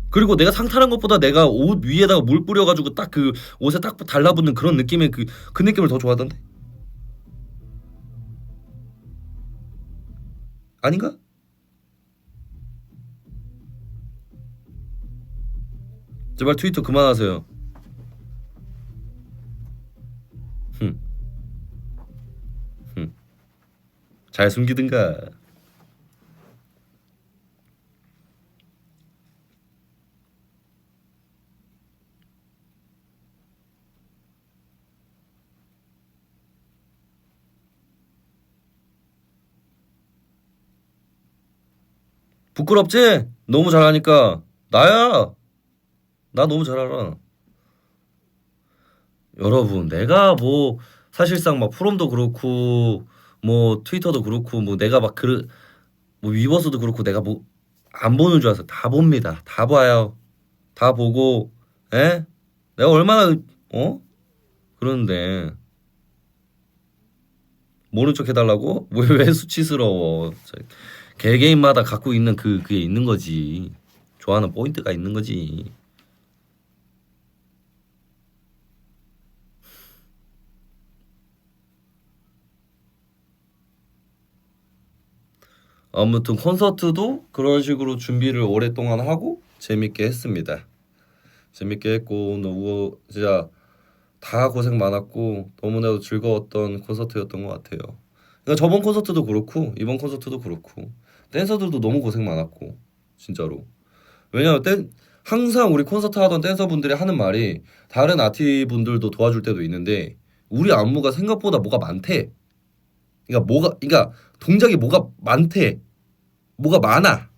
그리고 내가 상탈한 것보다 내가 옷 위에다가 물 뿌려가지고 딱 그 옷에 딱 달라붙는 그런 느낌의 그 느낌을 더 좋아하던데? 아닌가? 제발 트위터 그만하세요. 흠, 흠. 잘 숨기든가. 부끄럽지? 너무 잘하니까. 나야. 나 너무 잘 알아. 여러분, 내가 뭐 사실상 막 프롬도 그렇고 뭐 트위터도 그렇고 뭐 내가 막 뭐 위버스도 그렇고 내가 뭐 안 보는 줄 알아서 다 봅니다. 다 봐요. 다 보고, 에? 내가 얼마나 어? 그러는데 모른 척 해달라고? 왜 수치스러워? 개개인마다 갖고 있는 그게 있는 거지. 좋아하는 포인트가 있는 거지. 아무튼 콘서트도 그런 식으로 준비를 오랫동안 하고 재밌게 했습니다. 재밌게 했고 너무 진짜 다 고생 많았고 너무나도 즐거웠던 콘서트였던 것 같아요. 그러니까 저번 콘서트도 그렇고 이번 콘서트도 그렇고 댄서들도 너무 고생 많았고 진짜로. 왜냐면 항상 우리 콘서트 하던 댄서분들이 하는 말이 다른 아티 분들도 도와줄 때도 있는데 우리 안무가 생각보다 뭐가 많대. 그러니까 동작이 뭐가 많대. 뭐가 많아.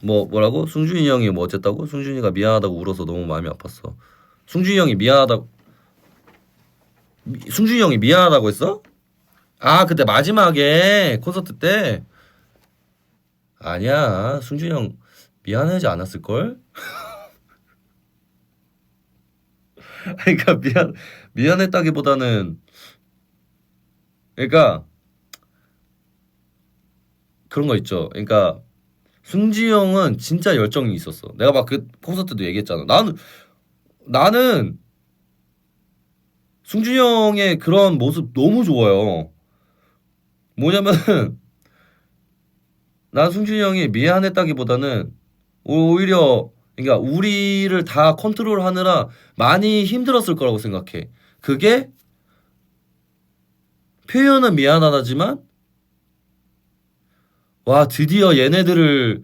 뭐라고? 승준이 형이 뭐 어쨌다고? 승준이가 미안하다고 울어서 너무 마음이 아팠어. 승준이 형이 미안하다고 승준이 형이 미안하다고 했어? 아, 그때 마지막에 콘서트 때 아니야. 승준이 형 미안하지 않았을 걸? 그러니까 미안했다기보다는 그러니까 그런 거 있죠. 그러니까 승지 형은 진짜 열정이 있었어. 내가 막 그 콘서트 때도 얘기했잖아. 나는 승준이 형의 그런 모습 너무 좋아요. 뭐냐면은 난 승준이 형이 미안했다기보다는 오히려 그러니까 우리를 다 컨트롤하느라 많이 힘들었을 거라고 생각해. 그게 표현은 미안하다지만 와 드디어 얘네들을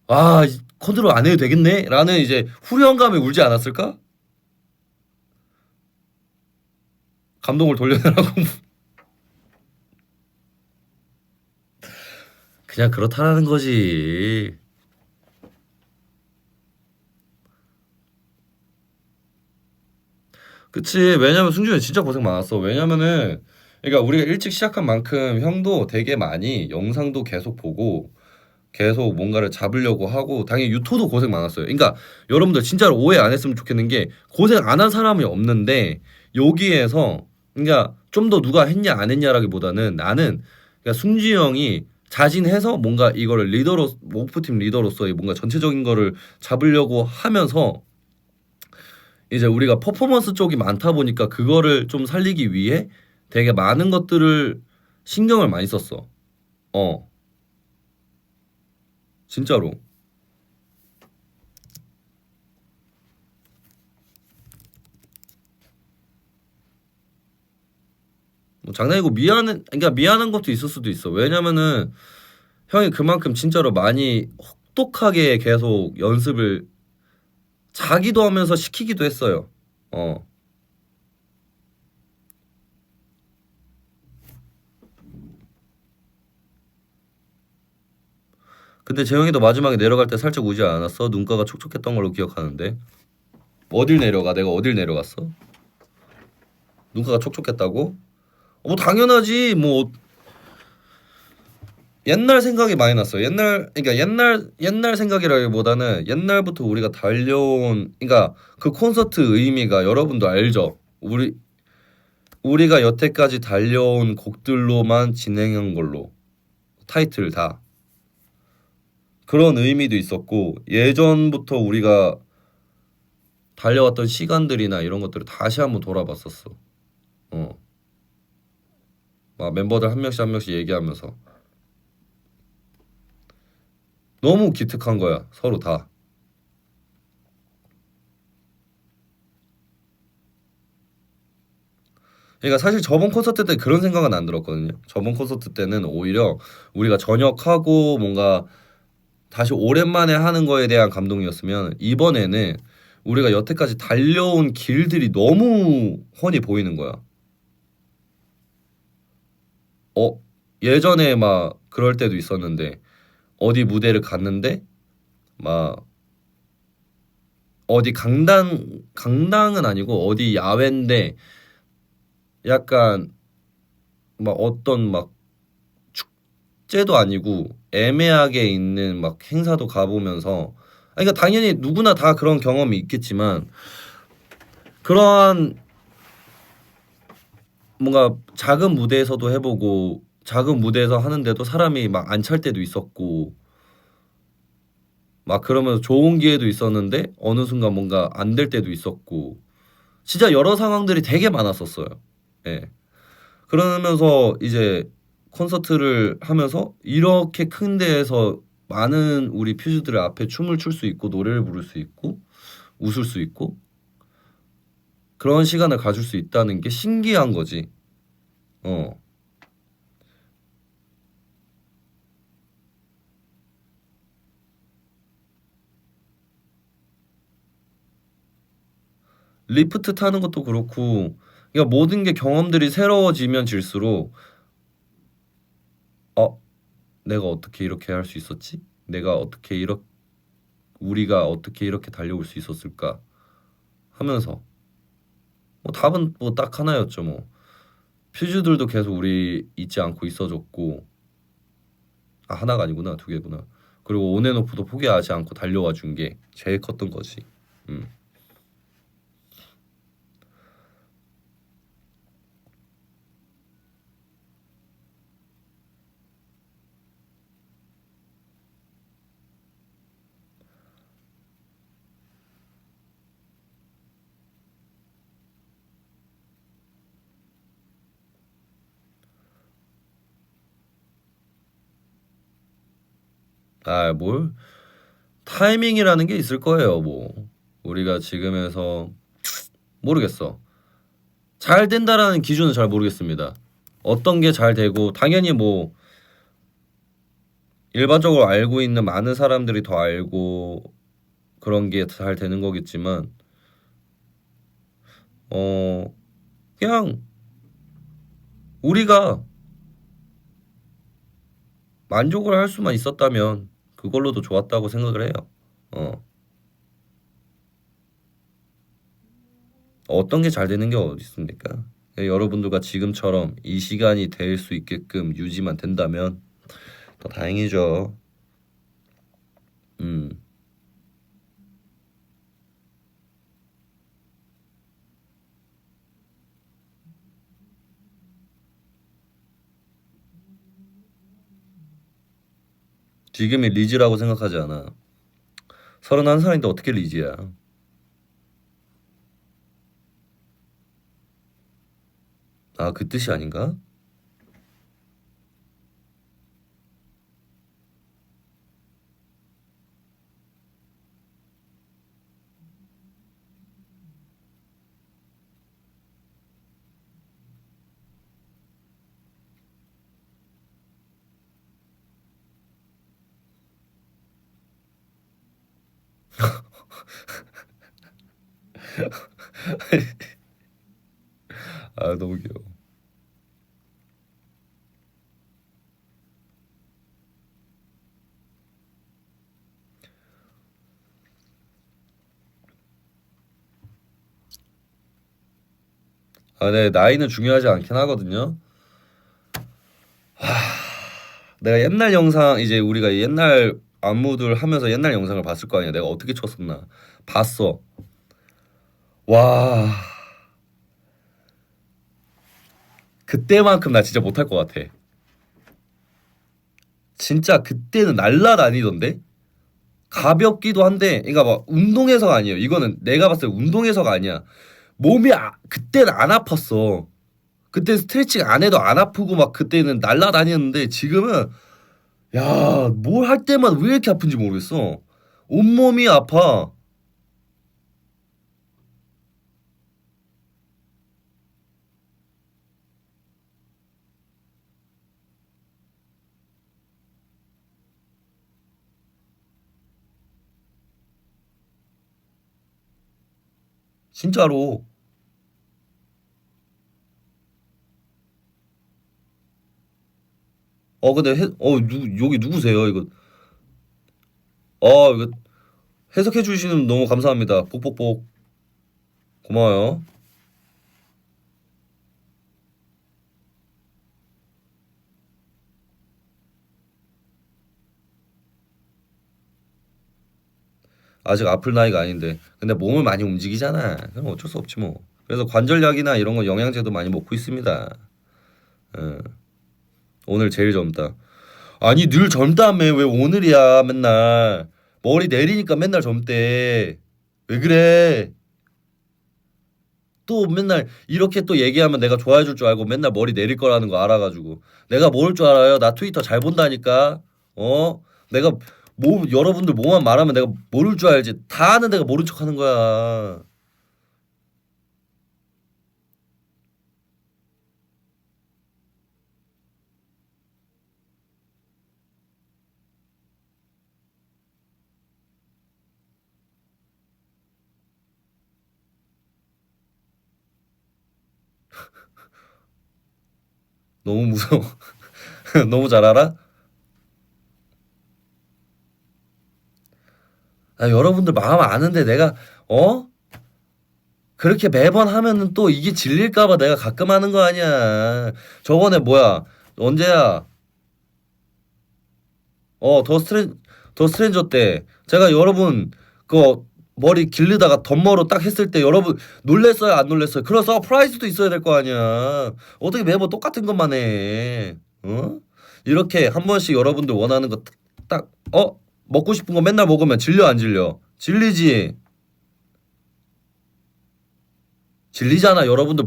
와 컨트롤 안 해도 되겠네? 라는 이제 후련감에 울지 않았을까? 감동을 돌려내라고. 그냥 그렇다라는 거지. 그치. 왜냐면 승준이 진짜 고생 많았어. 왜냐면은 그러니까 우리가 일찍 시작한 만큼 형도 되게 많이 영상도 계속 보고 계속 뭔가를 잡으려고 하고 당연히 유토도 고생 많았어요. 그러니까 여러분들 진짜로 오해 안 했으면 좋겠는 게 고생 안 한 사람이 없는데 여기에서 그러니까 좀 더 누가 했냐 안 했냐라기보다는 나는 그러니까 승준이 형이 자진해서 뭔가 이거를 리더로 목표팀 리더로서의 뭔가 전체적인 거를 잡으려고 하면서 이제 우리가 퍼포먼스 쪽이 많다 보니까 그거를 좀 살리기 위해 되게 많은 것들을 신경을 많이 썼어. 어, 진짜로. 뭐 장난이고 미안한, 그러니까 미안한 것도 있을 수도 있어. 왜냐면은 형이 그만큼 진짜로 많이 혹독하게 계속 연습을 자기도 하면서 시키기도 했어요. 어. 근데 재영이도 마지막에 내려갈 때 살짝 우지 않았어? 눈가가 촉촉했던 걸로 기억하는데. 어딜 내려가? 내가 어딜 내려갔어? 눈가가 촉촉했다고? 뭐 당연하지. 뭐 옛날 생각이 많이 났어. 그러니까 옛날 생각이라기보다는 옛날부터 우리가 달려온, 그러니까 그 콘서트 의미가 여러분도 알죠? 우리가 여태까지 달려온 곡들로만 진행한 걸로 타이틀 다 그런 의미도 있었고 예전부터 우리가 달려왔던 시간들이나 이런 것들을 다시 한번 돌아봤었어. 어, 막 멤버들 한 명씩 얘기하면서 너무 기특한 거야 서로 다. 그러니까 사실 저번 콘서트 때 그런 생각은 안 들었거든요. 저번 콘서트 때는 오히려 우리가 전역하고 뭔가 다시 오랜만에 하는 거에 대한 감동이었으면 이번에는 우리가 여태까지 달려온 길들이 너무 훤히 보이는 거야. 어, 예전에 막 그럴 때도 있었는데 어디 무대를 갔는데 막 어디 강당은 아니고 어디 야외인데 약간 막 어떤 막 축제도 아니고 애매하게 있는 막 행사도 가보면서 아니, 그러니까 당연히 누구나 다 그런 경험이 있겠지만 그러한 뭔가 작은 무대에서도 해보고 작은 무대에서 하는데도 사람이 막 안 찰 때도 있었고 막 그러면서 좋은 기회도 있었는데 어느 순간 뭔가 안 될 때도 있었고 진짜 여러 상황들이 되게 많았었어요. 예. 그러면서 이제 콘서트를 하면서 이렇게 큰 데에서 많은 우리 퓨즈들 앞에 춤을 출 수 있고 노래를 부를 수 있고 웃을 수 있고 그런 시간을 가질 수 있다는 게 신기한 거지. 어. 리프트 타는 것도 그렇고 그러니까 모든 게 경험들이 새로워지면 질수록 어, 내가 어떻게 이렇게 할 수 있었지? 내가 어떻게 이렇게 우리가 어떻게 이렇게 달려올 수 있었을까 하면서 뭐 답은 뭐 딱 하나였죠 뭐. 퓨즈들도 계속 우리 잊지 않고 있어줬고 아 하나가 아니구나 두 개구나. 그리고 온앤오프도 포기하지 않고 달려와 준 게 제일 컸던 거지. 음. 아, 뭘 타이밍이라는 게 있을 거예요, 뭐. 우리가 지금에서 모르겠어. 잘 된다라는 기준은 잘 모르겠습니다. 어떤 게 잘 되고 당연히 뭐 일반적으로 알고 있는 많은 사람들이 더 알고 그런 게 잘 되는 거겠지만 어 그냥 우리가 만족을 할 수만 있었다면 그걸로도 좋았다고 생각을 해요. 어 어떤 게 잘 되는 게 어디 있습니까? 여러분들과 지금처럼 이 시간이 될 수 있게끔 유지만 된다면 더 다행이죠. 음. 지금이 리즈라고 생각하지 않아. 31살인데 어떻게 리즈야? 아, 그 뜻이 아닌가? 아, 너무 귀여워. 아, 네, 나이는 중요하지 않긴 하거든요. 내가 옛날 영상, 이제 우리가 옛날 안무들 하면서 옛날 영상을 봤을 거 아니야. 내가 어떻게 췄었나. 봤어. 와, 그때만큼 나 진짜 못할 것 같아. 진짜 그때는 날라다니던데? 가볍기도 한데, 그러니까 막 운동해서가 아니에요. 이거는 내가 봤을 때 운동해서가 아니야. 몸이 그때는 안 아팠어. 그때 스트레칭 안 해도 안 아프고 막 그때는 날라다녔는데 지금은 야, 뭘 할 때만 왜 이렇게 아픈지 모르겠어. 온몸이 아파. 진짜로. 근데 여기 누구세요? 이거. 이거 해석해 주시는 너무 감사합니다. 뽁뽁뽁. 고마워요. 아직 아플 나이가 아닌데. 근데 몸을 많이 움직이잖아. 그럼 어쩔 수 없지 뭐. 그래서 관절약이나 이런 거 영양제도 많이 먹고 있습니다. 어, 오늘 제일 젊다. 아니 늘 젊다며 왜 오늘이야 맨날. 머리 내리니까 맨날 젊대. 왜 그래? 또 맨날 이렇게 또 얘기하면 내가 좋아해 줄 줄 알고 맨날 머리 내릴 거라는 거 알아가지고 내가 모를 줄 알아요? 나 트위터 잘 본다니까. 내가 여러분들 뭐만 말하면 내가 모를 줄 알지. 다 아는 내가 모른 척 하는 거야. 너무 무서워. 너무 잘 알아? 여러분들 마음 아는데 내가 어? 그렇게 매번 하면은 또 이게 질릴까 봐 내가 가끔 하는 거 아니야. 저번에 뭐야? 언제야? 더 스트레인저 때 제가 여러분 그 머리 기르다가 덤머로 딱 했을 때 여러분 놀랬어요 안 놀랬어요? 그런 서프라이즈도 있어야 될 거 아니야. 어떻게 매번 똑같은 것만 해? 어? 이렇게 한 번씩 여러분들 원하는 거 딱 먹고 싶은 거 맨날 먹으면 질려 안 질려? 질리지. 질리잖아. 여러분들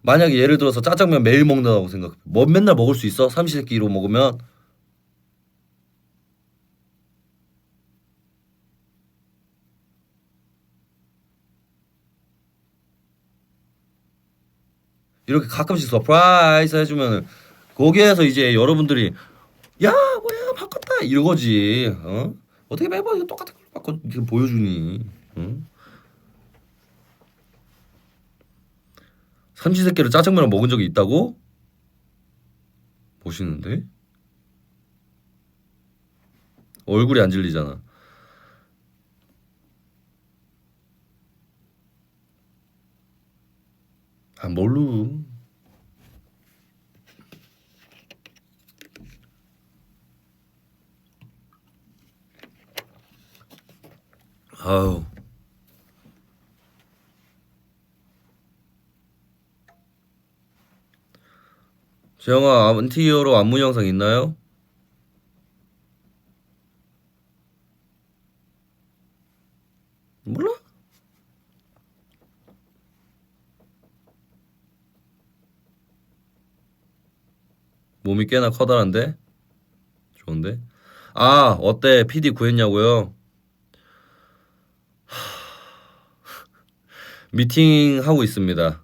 만약에 예를 들어서 짜장면 매일 먹는다고 생각해. 뭐 맨날 먹을 수 있어? 삼시세끼로 먹으면 이렇게 가끔씩 서프라이즈 해주면은 거기에서 이제 여러분들이 야 뭐야 바꿨다 이러거지. 어떻게 매번 이거 똑같은 걸로 바꿔 이렇게 보여주니. 삼시세끼를 짜장면을 먹은 적이 있다고? 보시는데 얼굴이 안 질리잖아. 아 뭘로? 아우. 재영아 안티히어로 안무 영상 있나요? 몰라? 몸이 꽤나 커다란데? 좋은데? 아 어때 PD 구했냐고요? 미팅 하고 있습니다.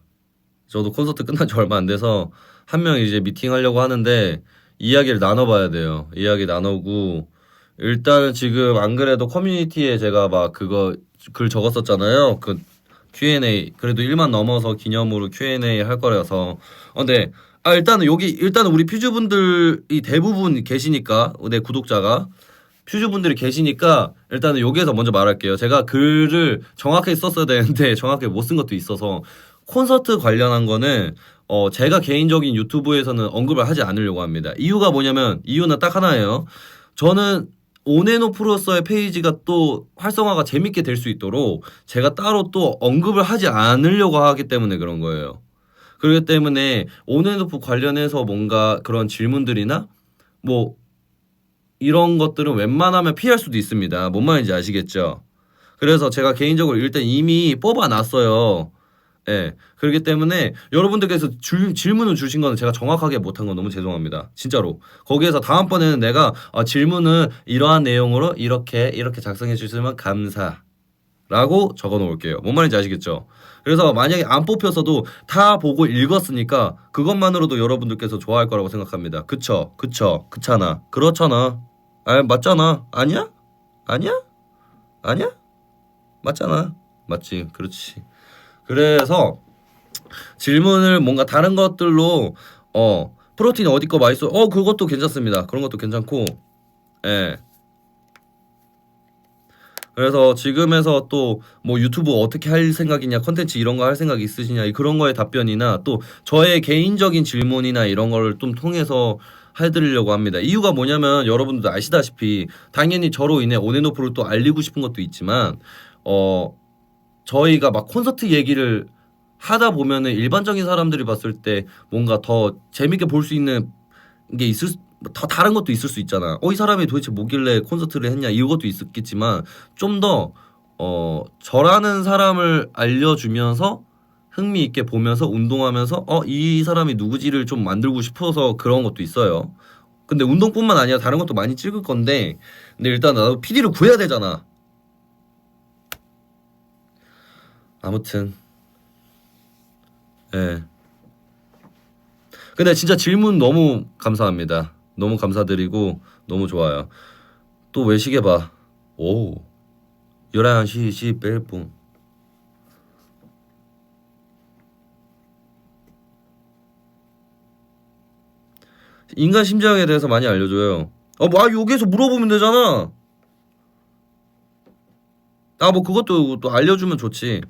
저도 콘서트 끝난 지 얼마 안 돼서 한 명 이제 미팅 하려고 하는데 이야기를 나눠봐야 돼요. 이야기 나누고 일단은 지금 안 그래도 커뮤니티에 제가 막 그거 글 적었었잖아요. 그 Q&A 그래도 1만 넘어서 기념으로 Q&A 할 거라서 근데 일단은 여기 일단은 우리 퓨즈분들이 대부분 계시니까 내 구독자가 퓨즈분들이 계시니까 일단은 여기에서 먼저 말할게요. 제가 글을 정확하게 썼어야 되는데 정확하게 못 쓴 것도 있어서 콘서트 관련한 거는 제가 개인적인 유튜브에서는 언급을 하지 않으려고 합니다. 이유가 뭐냐면 이유는 딱 하나예요. 저는 온앤오프로서의 페이지가 또 활성화가 재밌게 될 수 있도록 제가 따로 또 언급을 하지 않으려고 하기 때문에 그런 거예요. 그렇기 때문에 온앤오프 관련해서 뭔가 그런 질문들이나 뭐 이런 것들은 웬만하면 피할 수도 있습니다. 뭔 말인지 아시겠죠? 그래서 제가 개인적으로 일단 이미 뽑아놨어요. 예. 그렇기 때문에 여러분들께서 질문을 주신 거는 제가 정확하게 못한 건 너무 죄송합니다. 진짜로. 거기에서 다음번에는 내가 질문은 이러한 내용으로 이렇게 작성해 주시면 감사라고 적어 놓을게요. 뭔 말인지 아시겠죠? 그래서 만약에 안 뽑혔어도 다 보고 읽었으니까 그것만으로도 여러분들께서 좋아할 거라고 생각합니다. 그렇잖아. 그렇잖아. 맞잖아. 아니야? 아니야? 아니야? 맞잖아. 맞지. 그렇지. 그래서 질문을 뭔가 다른 것들로 프로틴 어디 거 맛있어? 그것도 괜찮습니다. 그런 것도 괜찮고. 예. 그래서 지금에서 또 뭐 유튜브 어떻게 할 생각이냐, 컨텐츠 이런 거 할 생각 있으시냐, 그런 거에 답변이나 또 저의 개인적인 질문이나 이런 거를 좀 통해서 해드리려고 합니다. 이유가 뭐냐면 여러분들도 아시다시피 당연히 저로 인해 온앤오프를 또 알리고 싶은 것도 있지만 저희가 막 콘서트 얘기를 하다 보면은 일반적인 사람들이 봤을 때 뭔가 더 재밌게 볼 수 있는 게 더 다른 것도 있을 수 있잖아. 이 사람이 도대체 뭐길래 콘서트를 했냐 이것도 있었겠지만 좀 더 저라는 사람을 알려주면서 흥미 있게 보면서 운동하면서 이 사람이 누구지를 좀 만들고 싶어서 그런 것도 있어요. 근데 운동뿐만 아니라 다른 것도 많이 찍을 건데 근데 일단 나도 PD를 구해야 되잖아. 아무튼 예. 근데 진짜 질문 너무 감사합니다. 너무 감사드리고 너무 좋아요. 또 외시계 봐. 오. 11시 11분. 인간 심장에 대해서 많이 알려줘요. 여기에서 물어보면 되잖아. 뭐 그것도 또 알려주면 좋지.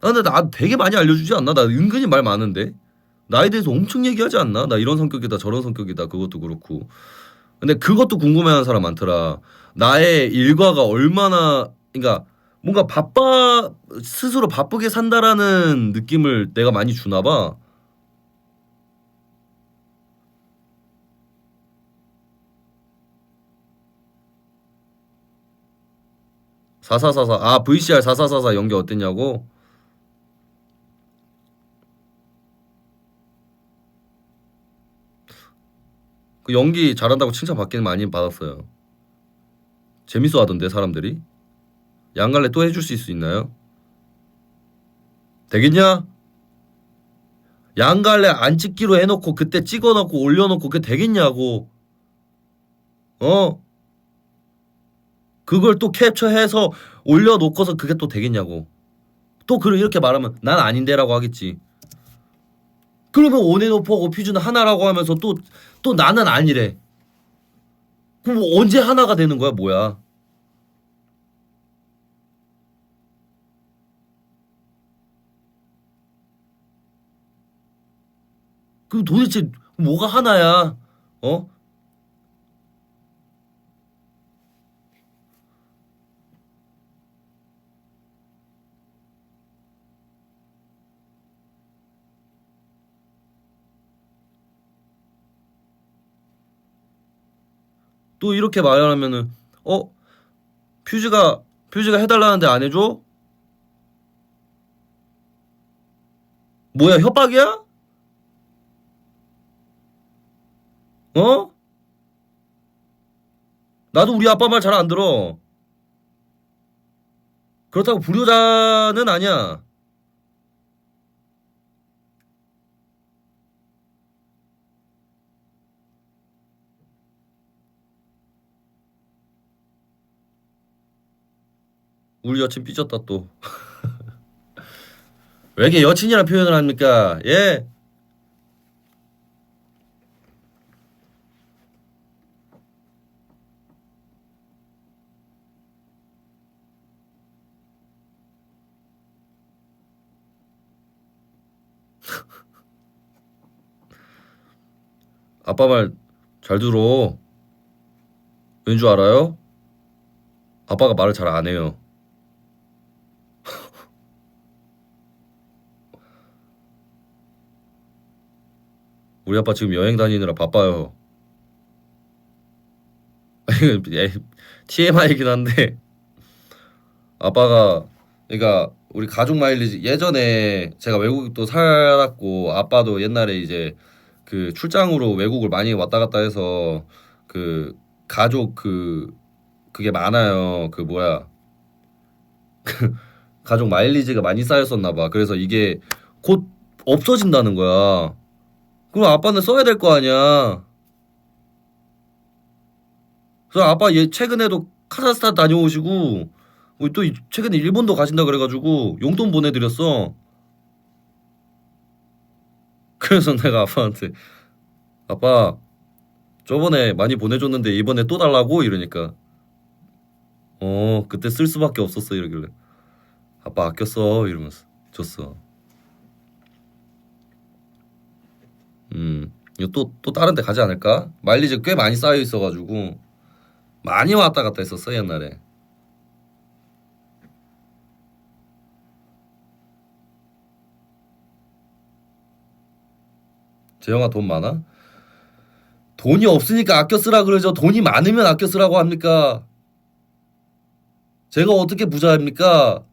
근데 나 되게 많이 알려주지 않나? 나 은근히 말 많은데. 나에 대해서 엄청 얘기하지 않나? 나 이런 성격이다 저런 성격이다 그것도 그렇고. 근데 그것도 궁금해하는 사람 많더라. 나의 일과가 얼마나 그러니까 뭔가 스스로 바쁘게 산다라는 느낌을 내가 많이 주나 봐. 사사사사 VCR 4444 연기 어땠냐고? 그 연기 잘한다고 칭찬 받기는 많이 받았어요. 재밌어 하던데 사람들이. 양갈래 또 해줄 수 있나요? 되겠냐? 양갈래 안 찍기로 해놓고 그때 찍어놓고 올려놓고 그게 되겠냐고. 어? 그걸 또 캡처해서 올려놓고서 그게 또 되겠냐고. 또 이렇게 말하면 난 아닌데라고 하겠지. 그러면 온앤오프하고 퓨즈는 하나라고 하면서 또 나는 아니래. 그럼 언제 하나가 되는 거야, 뭐야? 그럼 도대체 뭐가 하나야? 어? 또 이렇게 말하면은 어? 퓨즈가 해달라는데 안 해줘? 뭐야, 협박이야? 어? 나도 우리 아빠 말 잘 안 들어. 그렇다고 불효자는 아니야. 우리 여친 삐졌다 또. 왜 이렇게 여친이란 표현을 합니까? 예? 아빠 말 잘 들어. 왠 줄 알아요? 아빠가 말을 잘 안 해요. 우리 아빠 지금 여행 다니느라 바빠요. TMI이긴 한데 아빠가, 그러니까 우리 가족 마일리지, 예전에 제가 외국도 살았고 아빠도 옛날에 이제 그 출장으로 외국을 많이 왔다 갔다 해서 그 가족 그게 많아요. 그 뭐야, 가족 마일리지가 많이 쌓였었나 봐. 그래서 이게 곧 없어진다는 거야. 그럼 아빠는 써야 될 거 아니야. 그래서 아빠 최근에도 카자흐스탄 다녀오시고 또 최근에 일본도 가신다 그래가지고 용돈 보내드렸어. 그래서 내가 아빠한테 아빠 저번에 많이 보내줬는데 이번에 또 달라고 이러니까 그때 쓸 수밖에 없었어 이러길래 아빠 아꼈어 이러면서 줬어. 이거 또 다른 데 가지 않을까? 마일리지 꽤 많이 쌓여 있어가지고 많이 왔다 갔다 했었어 옛날에. 재영아 돈 많아? 돈이 없으니까 아껴 쓰라 그러죠. 돈이 많으면 아껴 쓰라고 합니까? 제가 어떻게 부자입니까?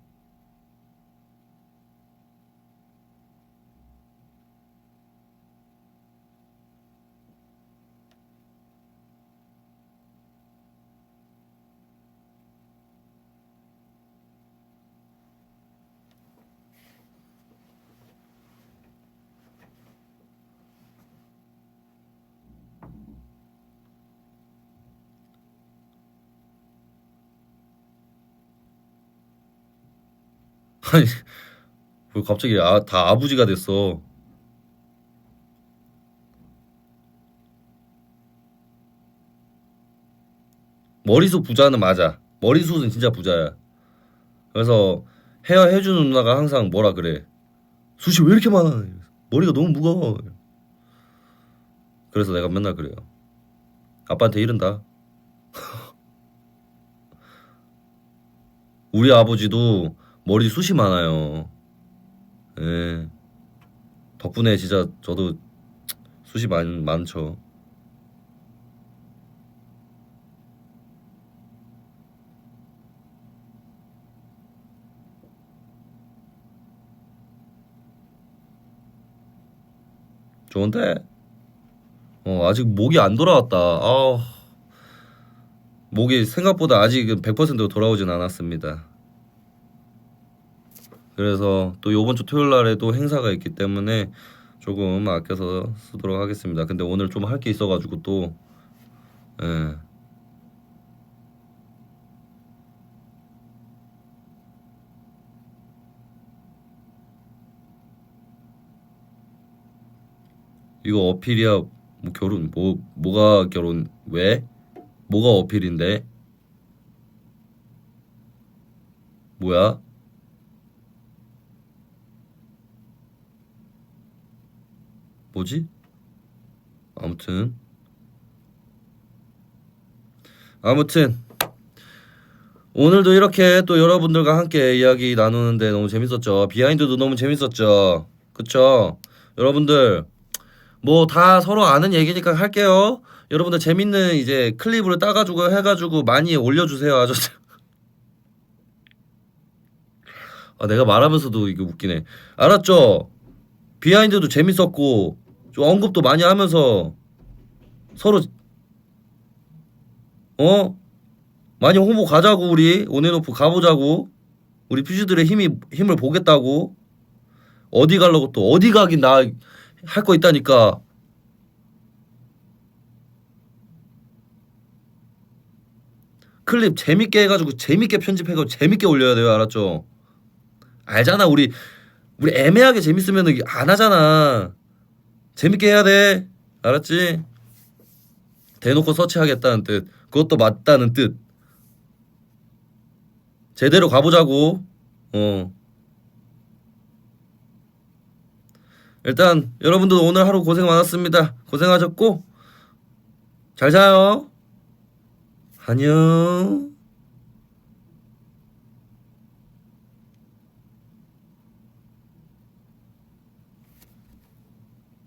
아니 왜 갑자기 다 아버지가 됐어. 머리숱 부자는 맞아. 머리숱은 진짜 부자야. 그래서 헤어 해주는 누나가 항상 뭐라 그래. 숱이 왜 이렇게 많아? 머리가 너무 무거워. 그래서 내가 맨날 그래요. 아빠한테 이른다. 우리 아버지도 머리숱이 많아요. 예. 덕분에 진짜 저도 숱이 많죠. 좋은데? 아직 목이 안 돌아왔다. 목이 생각보다 아직은 100% 돌아오진 않았습니다. 그래서 또 요번 주 토요일 날에도 행사가 있기 때문에 조금 아껴서 쓰도록 하겠습니다. 근데 오늘 좀 할 게 있어가지고 또 예. 이거 어필이야. 뭐 결혼 뭐가 결혼 왜? 뭐가 어필인데? 뭐야? 뭐지? 아무튼 오늘도 이렇게 또 여러분들과 함께 이야기 나누는데 너무 재밌었죠. 비하인드도 너무 재밌었죠. 그쵸? 여러분들 뭐 다 서로 아는 얘기니까 할게요. 여러분들 재밌는 이제 클립을 따가지고 해가지고 많이 올려주세요. 아저씨. 아, 내가 말하면서도 이게 웃기네. 알았죠? 비하인드도 재밌었고 좀 언급도 많이 하면서 서로 어? 많이 홍보 가자고. 우리 온앤오프 가보자고. 우리 퓨즈들의 힘을 보겠다고. 어디 가려고 또 어디 가긴 나 할 거 있다니까. 클립 재밌게 해가지고 재밌게 편집해가지고 재밌게 올려야 돼요. 알았죠? 알잖아. 우리 애매하게 재밌으면 안 하잖아. 재밌게 해야 돼. 알았지? 대놓고 서치하겠다는 뜻. 그것도 맞다는 뜻. 제대로 가보자고. 어. 일단 여러분들 오늘 하루 고생 많았습니다. 고생하셨고 잘 자요. 안녕.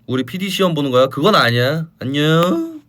우리 PD 시험 보는 거야? 그건 아니야. 안녕.